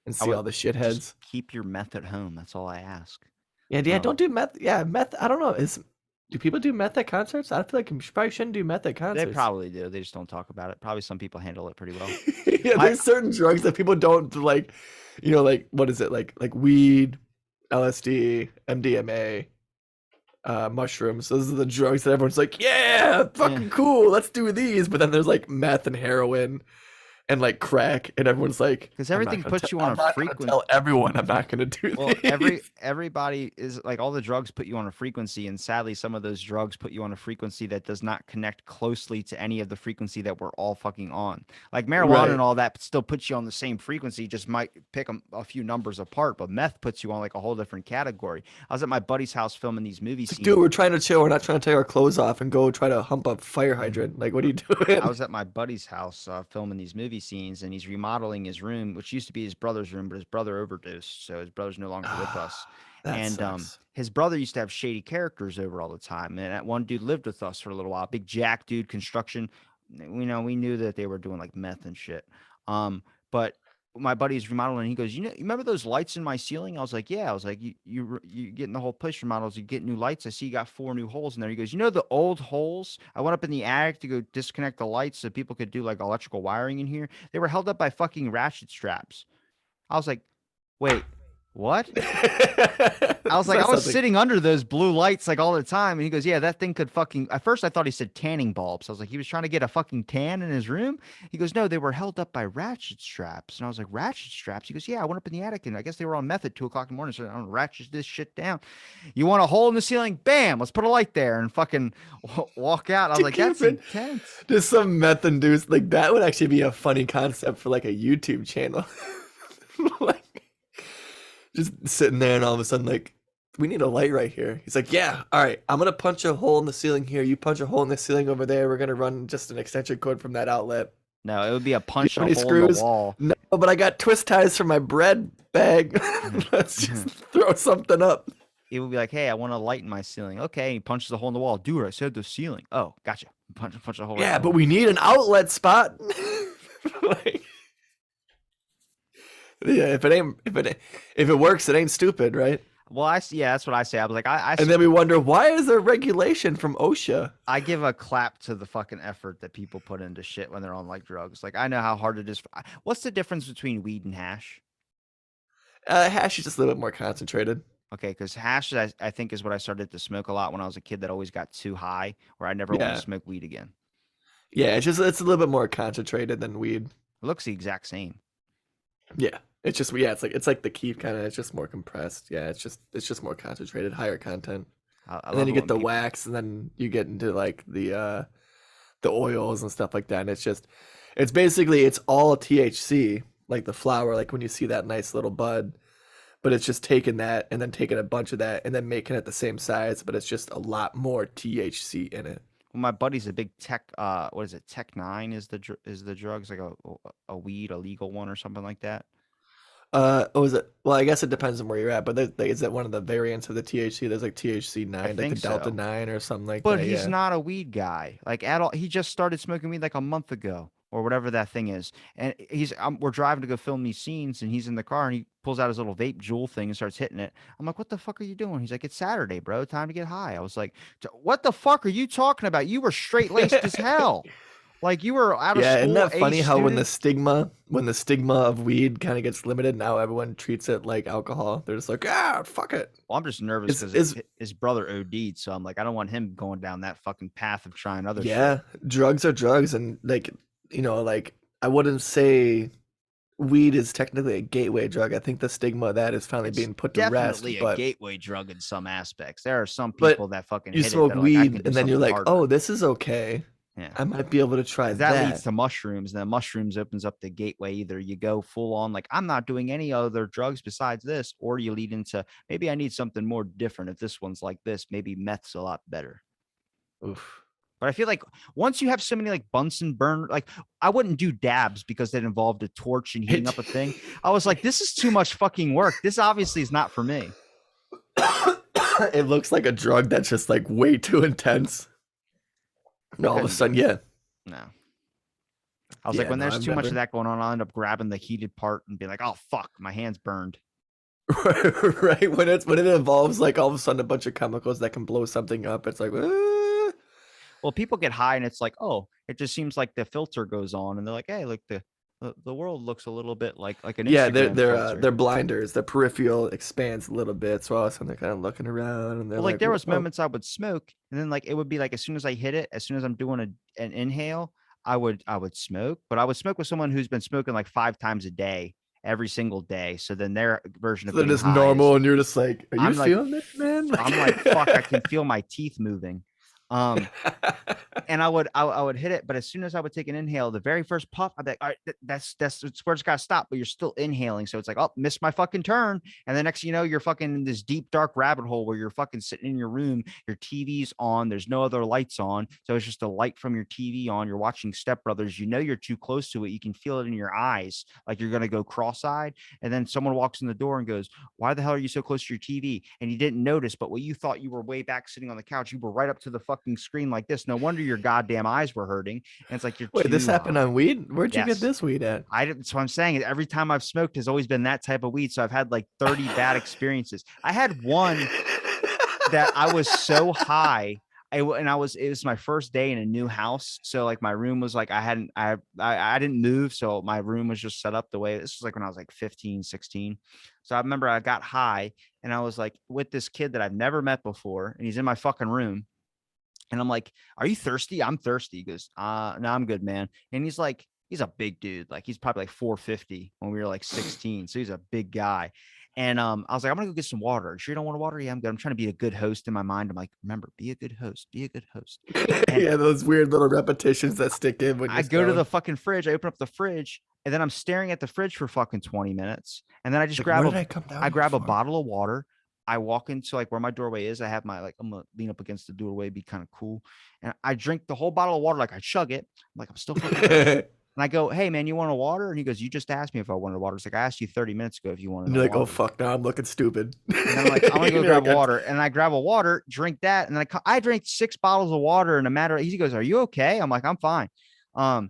and I see would all the shitheads. just keep your meth at home. That's all I ask. Yeah, Um, don't do meth. Yeah, meth. I don't know. Do people do meth at concerts? I feel like you probably shouldn't do meth at They concerts. probably do. They just don't talk about it. Probably some people handle it pretty well. Yeah, I- there's certain drugs that people don't like. Like what is it like weed, LSD, MDMA, mushrooms. Those are the drugs that everyone's like, yeah, fucking cool, let's do these. But then there's like meth and heroin and like crack, and everyone's like, Because "I'm not everything gonna puts tell- you on I'm a not gonna frequency. Tell everyone I'm not gonna do Well, these." everybody is like, all the drugs put you on a frequency, and sadly, some of those drugs put you on a frequency that does not connect closely to any of the frequency that we're all fucking on. Like marijuana Right. and all that still puts you on the same frequency, just might pick a few numbers apart. But meth puts you on like a whole different category. I was at my buddy's house filming these movie scenes. Dude, we're trying to chill. We're not trying to take our clothes off and go try to hump a fire hydrant. Like, what are you doing? I was at my buddy's house filming these movie scenes, and he's remodeling his room, which used to be his brother's room, but his brother overdosed, so his brother's no longer with us. That And sucks. his brother used to have shady characters over all the time. And that one dude lived with us for a little while, big jack dude, construction. We knew that they were doing like meth and shit. But my buddy's remodeling, and he goes, you remember those lights in my ceiling? I was like, yeah. I was like, you getting the whole place remodeled, you get new lights. I see you got 4 new holes in there. He goes, the old holes? I went up in the attic to go disconnect the lights so people could do like electrical wiring in here. They were held up by fucking ratchet straps. I was like, wait, what? I was like, I was sitting under those blue lights like all the time. And he goes, yeah, that thing could fucking, at first I thought he said tanning bulbs. I was like, he was trying to get a fucking tan in his room. He goes, no, they were held up by ratchet straps. And I was like, ratchet straps? He goes, yeah, I went up in the attic and I guess they were on meth at 2 o'clock in the morning. So I'm gonna ratchet this shit down. You want a hole in the ceiling? Bam, let's put a light there and fucking walk out. I was like, that's intense. Just some meth induced, like that would actually be a funny concept for like a YouTube channel. Like, just sitting there and all of a sudden, like, we need a light right here. He's like, yeah, all right, I'm gonna punch a hole in the ceiling here. You punch a hole in the ceiling over there. We're gonna run just an extension cord from that outlet. No, it would be a punch You a have hole any in the screws? wall. No, but I got twist ties for my bread bag. Let's just throw something up. It would be like, hey, I want a light in my ceiling. Okay, he punches a hole in the wall. Dude, I said the ceiling. Oh, gotcha. Punch a hole. Yeah, right but we need an outlet spot. Like, yeah, if it works, it ain't stupid, right? Well, yeah, that's what I say. I was like, And then we wonder, why is there regulation from OSHA? I give a clap to the fucking effort that people put into shit when they're on like drugs. Like, I know how hard it is. What's the difference between weed and hash? Hash is just a little bit more concentrated. Okay, because hash, I think, is what I started to smoke a lot when I was a kid that always got too high, where I never want Yeah. to smoke weed again. Yeah, it's a little bit more concentrated than weed. It looks the exact same. Yeah, it's like the keef kind of. It's just more compressed. Yeah, it's just more concentrated, higher content. I And then you love it get the when people- wax, and then you get into like the oils and stuff like that. And it's all THC, like the flower, like when you see that nice little bud. But it's just taking that and then taking a bunch of that and then making it the same size, but it's just a lot more THC in it. my buddy's a big tech. What is it? Tech 9 is the drugs like a weed, a legal one or something like that. Was it? Well, I guess it depends on where you're at, but is it one of the variants of the THC? There's like THC 9, like the think Delta so. 9 or something like But that. he's Yeah. not a weed guy. Like at all. He just started smoking weed like a month ago or whatever that thing is. And we're driving to go film these scenes, and he's in the car and he pulls out his little vape jewel thing and starts hitting it. I'm like, what the fuck are you doing? He's like, it's Saturday, bro. Time to get high. I was like, what the fuck are you talking about? You were straight laced as hell. Like you were out of Yeah, school. isn't that funny how when the student. stigma of weed kind of gets limited, now everyone treats it like alcohol. They're just like, fuck it. Well, I'm just nervous because his brother OD'd, so I'm like, I don't want him going down that fucking path of trying other shit. Yeah, drugs are drugs, and like like I wouldn't say weed is technically a gateway drug. I think the stigma of that is finally being put to rest. Definitely a But gateway drug in some aspects. There are some But people that fucking you hit smoke it that are like, I can weed, do and then you're something like, harder. oh, this is okay. Yeah. I might be able to try That leads to mushrooms. And then mushrooms opens up the gateway. Either you go full on, like, I'm not doing any other drugs besides this, or you lead into maybe I need something more different. If this one's like this, maybe meth's a lot better. Oof. But I feel like once you have so many like Bunsen burner, like I wouldn't do dabs because that involved a torch and heating up a thing. I was like, this is too much fucking work. This obviously is not for me. It looks like a drug that's just like way too intense. And all of a sudden, yeah. No. I was like, when there's too much of that going on, I'll end up grabbing the heated part and be like, oh fuck, my hand's burned. Right. When it involves like all of a sudden a bunch of chemicals that can blow something up, it's like, well, people get high and it's like, oh, it just seems like the filter goes on, and they're like, hey, look, the world looks a little bit like an Instagram filter. They're blinders. Their peripheral expands a little bit, so all of a sudden they're kind of looking around, and they're like there was whoa. moments I would smoke, and then like it would be like as soon as I hit it, as soon as I'm doing an inhale, I would smoke, but I would smoke with someone who's been smoking like 5 times a day, every single day. So then their version of they're just normal, and you're just like, are you feeling this, man? I'm like, fuck, I can feel my teeth moving. And I would hit it, but as soon as I would take an inhale, the very first puff, I'd be like, all right, that's where it's gotta stop, but you're still inhaling. So it's like, oh, missed my fucking turn. And the next, you're fucking in this deep, dark rabbit hole where you're fucking sitting in your room, your TV's on, there's no other lights on. So it's just a light from your TV on. You're watching Step Brothers, you're too close to it. You can feel it in your eyes, like you're gonna go cross-eyed. And then someone walks in the door and goes, why the hell are you so close to your TV? And you didn't notice, but what you thought you were way back sitting on the couch, you were right up to the fucking screen like this. No wonder your goddamn eyes were hurting. And it's like, wait, this happened on weed? Where'd you get this weed at? I didn't. So I'm saying every time I've smoked has always been that type of weed. So I've had like 30 bad experiences. I had one that I was so high. It was my first day in a new house. So like my room was like, I didn't move. So my room was just set up the way, this was like when I was like 15, 16. So I remember I got high and I was like with this kid that I've never met before. And he's in my fucking room. And I'm like, are you thirsty? I'm thirsty. He goes, no, I'm good, man. And he's like, he's a big dude. Like he's probably like 450 when we were like 16. So he's a big guy. And I was like, I'm gonna go get some water. You sure you don't want water? Yeah, I'm good. I'm trying to be a good host in my mind. I'm like, remember, be a good host. Be a good host. Yeah, those weird little repetitions that stick in when I go to the fucking fridge. I open up the fridge, and then I'm staring at the fridge for fucking 20 minutes. And then I just grab a bottle of water. I walk into like where my doorway is. I have my I'm gonna lean up against the doorway, be kind of cool. And I drink the whole bottle of water, like I chug it. I'm like, I'm still fucking and I go, hey man, you want a water? And he goes, you just asked me if I wanted water. It's like, I asked you 30 minutes ago if you wanted. And you're like, water. Oh fuck, now I'm looking stupid. And I'm like, I'm gonna go grab water. And I grab a water, drink that, and then I drank 6 bottles of water in a matter of, he goes, are you okay? I'm like, I'm fine. I'm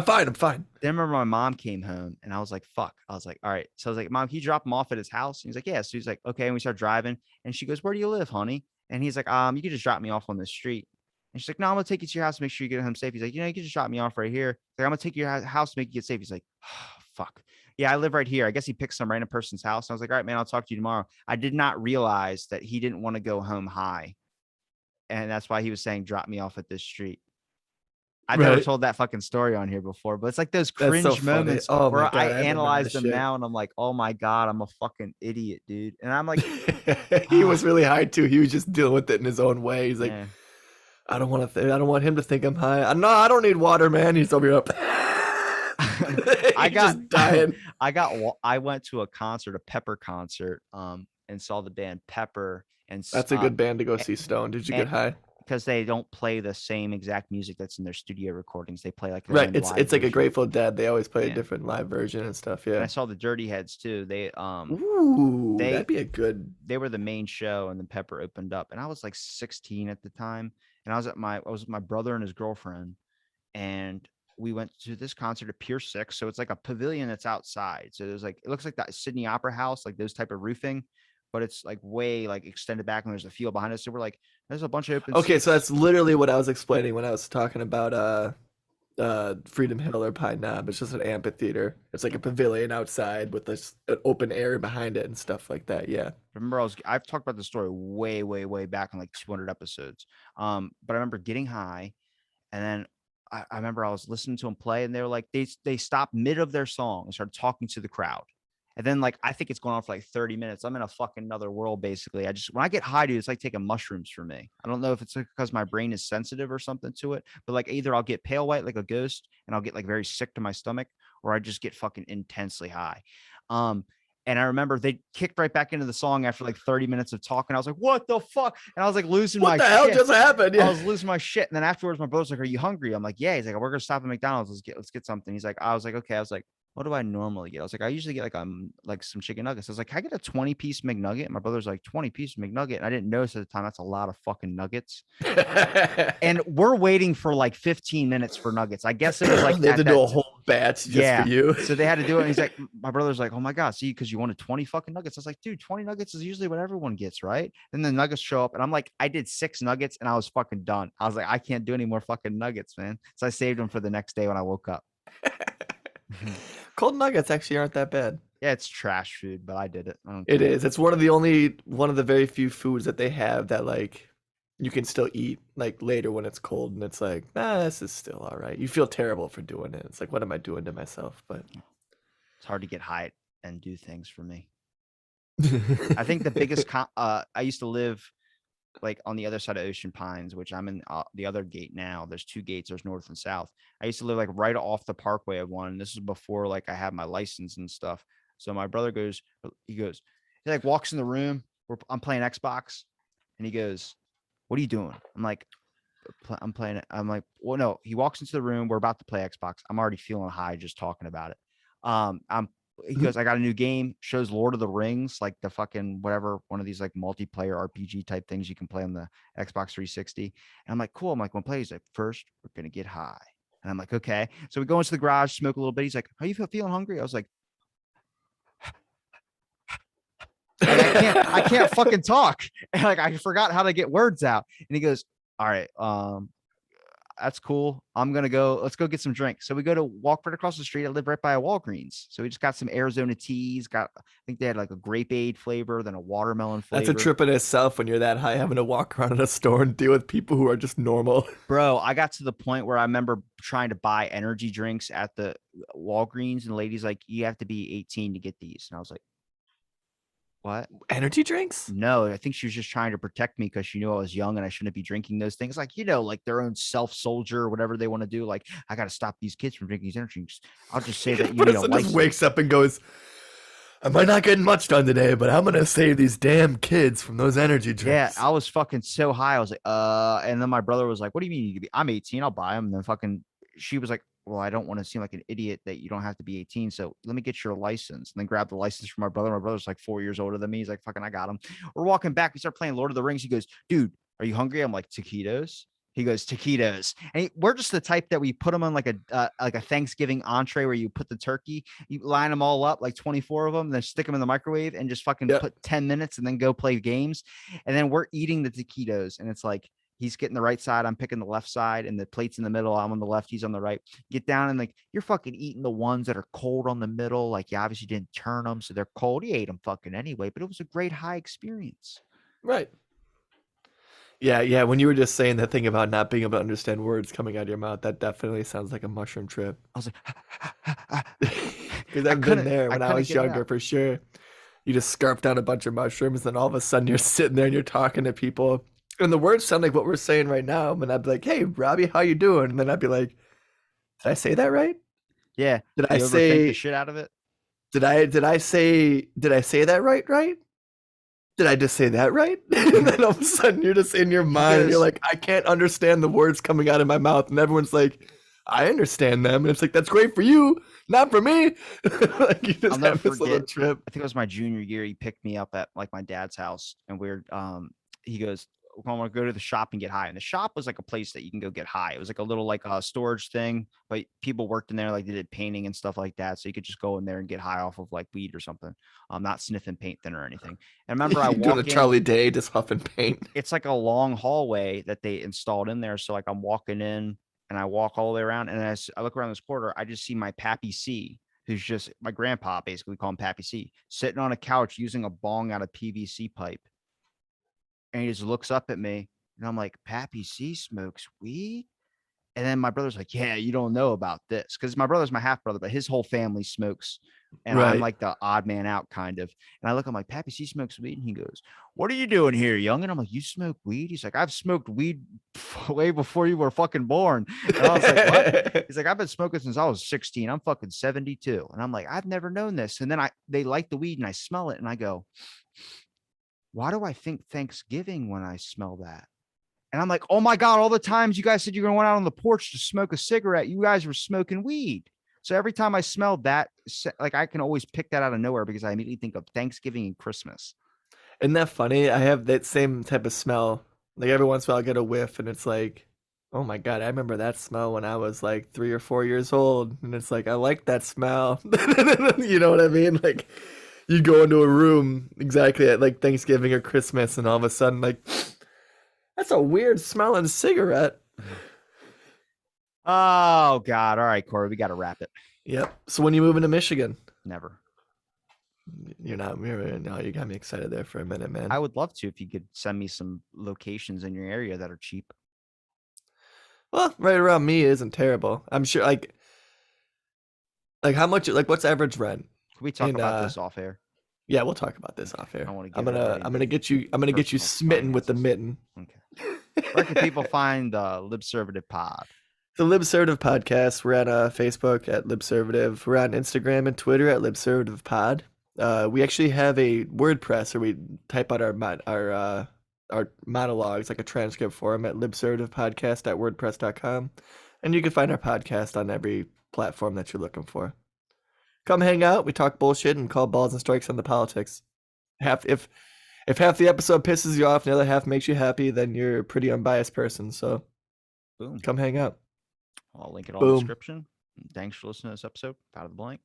fine. I'm fine. Then remember my mom came home and I was like, fuck. I was like, all right. So I was like, Mom, can you drop him off at his house? And he's like, yeah. So he's like, okay. And we start driving and she goes, where do you live, honey? And he's like, you can just drop me off on the street. And she's like, no, I'm gonna take you to your house to make sure you get home safe. He's like, you can just drop me off right here. Like, I'm gonna take you to your house to make you get safe. He's like, oh, fuck. Yeah, I live right here. I guess he picked some random person's house. And I was like, all right, man, I'll talk to you tomorrow. I did not realize that he didn't want to go home high. And that's why he was saying, drop me off at this street. I've never told that fucking story on here before, but it's like those cringe moments where I analyze them now and I'm like, oh my God, I'm a fucking idiot, dude. And I'm like, he was really high too. He was just dealing with it in his own way. He's like, I don't want him to think I'm high. No, I don't need water, man. He's over here up. Just dying. I went to a concert, a Pepper concert, and saw the band Pepper. And that's a good band to go see Stone. Did you get high? because they don't play the same exact music that's in their studio recordings. They play like their Right. own It's live like a version. Grateful Dead. They always play a Yeah. different live version and stuff. And I Yeah. saw the Dirty Heads too. Ooh, They that'd be a good. they were the main show, and then Pepper opened up, and I was like 16 at the time, and I was with my brother and his girlfriend, and we went to this concert at Pier 6. So it's like a pavilion that's outside. So there's like, it looks like that Sydney Opera House, like those type of roofing, but it's like way like extended back, and there's a field behind us. So we're like, there's a bunch of open Okay, seats. so that's literally what I was explaining when I was talking about Freedom Hill or Pine Knob. It's just an amphitheater. It's like a pavilion outside with this an open area behind it and stuff like that. Yeah. Remember, I've talked about the story way, way, way back in like 200 episodes. But I remember getting high, and then I remember I was listening to them play, and they were like, they stopped mid of their song and started talking to the crowd. And then like I think it's going on for like 30 minutes. I'm in a fucking another world basically. When I get high, dude, it's like taking mushrooms for me. I don't know if it's because my brain is sensitive or something to it, but like either I'll get pale white like a ghost and I'll get like very sick to my stomach, or I just get fucking intensely high. And I remember they kicked right back into the song after like 30 minutes of talking. I was like, what the fuck? And I was like losing my shit. What the hell just happened? Yeah. I was losing my shit. And then afterwards, my brother's like, are you hungry? I'm like, yeah. He's like, we're going to stop at McDonald's. Let's get something. He's like, I was like, okay. I was like, what do I normally get? I was like, I usually get like some chicken nuggets. I was like, can I get a 20-piece McNugget? And my brother's like, 20-piece McNugget. And I didn't notice at the time that's a lot of fucking nuggets. And we're waiting for like 15 minutes for nuggets. I guess it was like they had to do a whole batch just for you. So they had to do it. And he's like, my brother's like, oh my God, see, because you wanted 20 fucking nuggets. I was like, dude, 20 nuggets is usually what everyone gets, right? And the nuggets show up, and I'm like, I did 6 nuggets and I was fucking done. I was like, I can't do any more fucking nuggets, man. So I saved them for the next day when I woke up. Cold nuggets actually aren't that bad. Yeah, it's trash food, but I did it. It is. It's one of the very few foods that they have that like you can still eat like later when it's cold, and it's like, this is still all right. You feel terrible for doing it. It's like, what am I doing to myself? But it's hard to get high and do things for me. I think the biggest I used to live like on the other side of Ocean Pines, which I'm in the other gate now. There's 2 gates. There's north and south. I used to live like right off the parkway of one. This is before like I had my license and stuff. So my brother he like walks in the room where I'm playing Xbox, and he goes, what are you doing? I'm like, I'm playing it. I'm like, well, no, he walks into the room. We're about to play Xbox. I'm already feeling high just talking about it. He goes, I got a new game, shows Lord of the Rings, like the fucking whatever, one of these like multiplayer RPG type things you can play on the Xbox 360. And I'm like, cool. I'm like, when play, he's like, first, we're going to get high. And I'm like, okay. So we go into the garage, smoke a little bit. He's like, are you feeling hungry? I was like, I can't fucking talk. And like, I forgot how to get words out. And he goes, all right, that's cool. Let's go get some drinks. So we go to walk right across the street. I live right by a Walgreens. So we just got some Arizona teas. I think they had like a grape aid flavor, then a watermelon flavor. That's a trip in itself when you're that high, having to walk around in a store and deal with people who are just normal. Bro, I got to the point where I remember trying to buy energy drinks at the Walgreens, and the lady's like, you have to be 18 to get these. And I was like, what? Energy drinks? No, I think she was just trying to protect me because she knew I was young and I shouldn't be drinking those things. Like, like their own self-soldier or whatever they want to do. Like, I got to stop these kids from drinking these energy drinks. I'll just say that you need a license. Just wakes up and goes, I might not get much done today, but I'm going to save these damn kids from those energy drinks. Yeah, I was fucking so high. I was like, and then my brother was like, what do you mean you can be? I'm 18. I'll buy them. And then fucking, she was like, well, I don't want to seem like an idiot that you don't have to be 18. So let me get your license, and then grab the license from my brother. My brother's like 4 years older than me. He's like, fucking, I got him. We're walking back. We start playing Lord of the Rings. He goes, dude, are you hungry? I'm like, taquitos. He goes, taquitos. And we're just the type that we put them on like a Thanksgiving entree where you put the turkey, you line them all up, like 24 of them, then stick them in the microwave and just fucking put 10 minutes and then go play games. And then we're eating the taquitos, and it's like, he's getting the right side, I'm picking the left side, and the plate's in the middle. I'm on the left, he's on the right. Get down, and like, you're fucking eating the ones that are cold on the middle. Like, you obviously didn't turn them, so they're cold. He ate them fucking anyway, but it was a great high experience. Right. Yeah. When you were just saying that thing about not being able to understand words coming out of your mouth, that definitely sounds like a mushroom trip. I was like, because I've been there when I was younger for sure. You just scarf down a bunch of mushrooms, then all of a sudden you're sitting there and you're talking to people. And the words sound like what we're saying right now. And I'd be like, hey, Robbie, how you doing? And then I'd be like, did I say that right? Yeah. Did I say the shit out of it? Did I say that right? did I just say that right? And then all of a sudden you're just in your mind and you're like, I can't understand the words coming out of my mouth. And everyone's like, I understand them. And it's like, that's great for you, not for me. Like you just I'll never have this little forget. trip. I think it was my junior year. He picked me up at like my dad's house, and he goes, "I want to go to the shop and get high." And the shop was like a place that you can go get high. It was like a little like a storage thing, but people worked in there, like they did painting and stuff like that. So you could just go in there and get high off of like weed or something. Not sniffing paint thinner or anything. And remember, I You're doing a walk in. Charlie Day, just huffing paint. It's like a long hallway that they installed in there. So like I'm walking in and I walk all the way around, and as I look around this corner, I just see my Pappy C, who's just my grandpa, basically we call him Pappy C, sitting on a couch using a bong out of PVC pipe. And he just looks up at me and I'm like, Pappy C smokes weed? And then my brother's like, yeah, you don't know about this. Because my brother's my half brother, but his whole family smokes. And I'm Right. like the odd man out kind of. And I look, I'm like, Pappy C smokes weed. And he goes, what are you doing here, young? And I'm like, you smoke weed? He's like, I've smoked weed way before you were fucking born. And I was like, what? He's like, I've been smoking since I was 16. I'm fucking 72. And I'm like, I've never known this. And then they light the weed and I smell it and I go, why do I think Thanksgiving when I smell that? And I'm like, oh my God, all the times you guys said you're going to go out on the porch to smoke a cigarette, you guys were smoking weed. So every time I smelled that, like I can always pick that out of nowhere because I immediately think of Thanksgiving and Christmas. Isn't that funny? I have that same type of smell. Like every once in a while I'll get a whiff and it's like, oh my God, I remember that smell when I was like 3 or 4 years old. And it's like, I like that smell. You know what I mean? Like you go into a room exactly at like Thanksgiving or Christmas and all of a sudden like, that's a weird smelling cigarette. Oh God. All right, Corey, we got to wrap it. Yep. So when you move into Michigan? Never. No, you got me excited there for a minute, man. I would love to if you could send me some locations in your area that are cheap. Well, right around me isn't terrible. I'm sure like how much like what's average rent? Can we talk about this off air? Yeah, we'll talk about this off air. I want to I'm gonna get you smitten with the mitten. Okay. Where can people find the Libservative Pod? The Libservative Podcast. We're on Facebook at Libservative. We're on Instagram and Twitter at Libservative Pod. We actually have a WordPress where we type out our monologues, like a transcript for them, at libservativepodcast.wordpress.com. And you can find our podcast on every platform that you're looking for. Come hang out. We talk bullshit and call balls and strikes on the politics. If half the episode pisses you off and the other half makes you happy, then you're a pretty unbiased person. So Boom. come hang out. I'll link it all in the description. Thanks for listening to this episode. Out of the blank.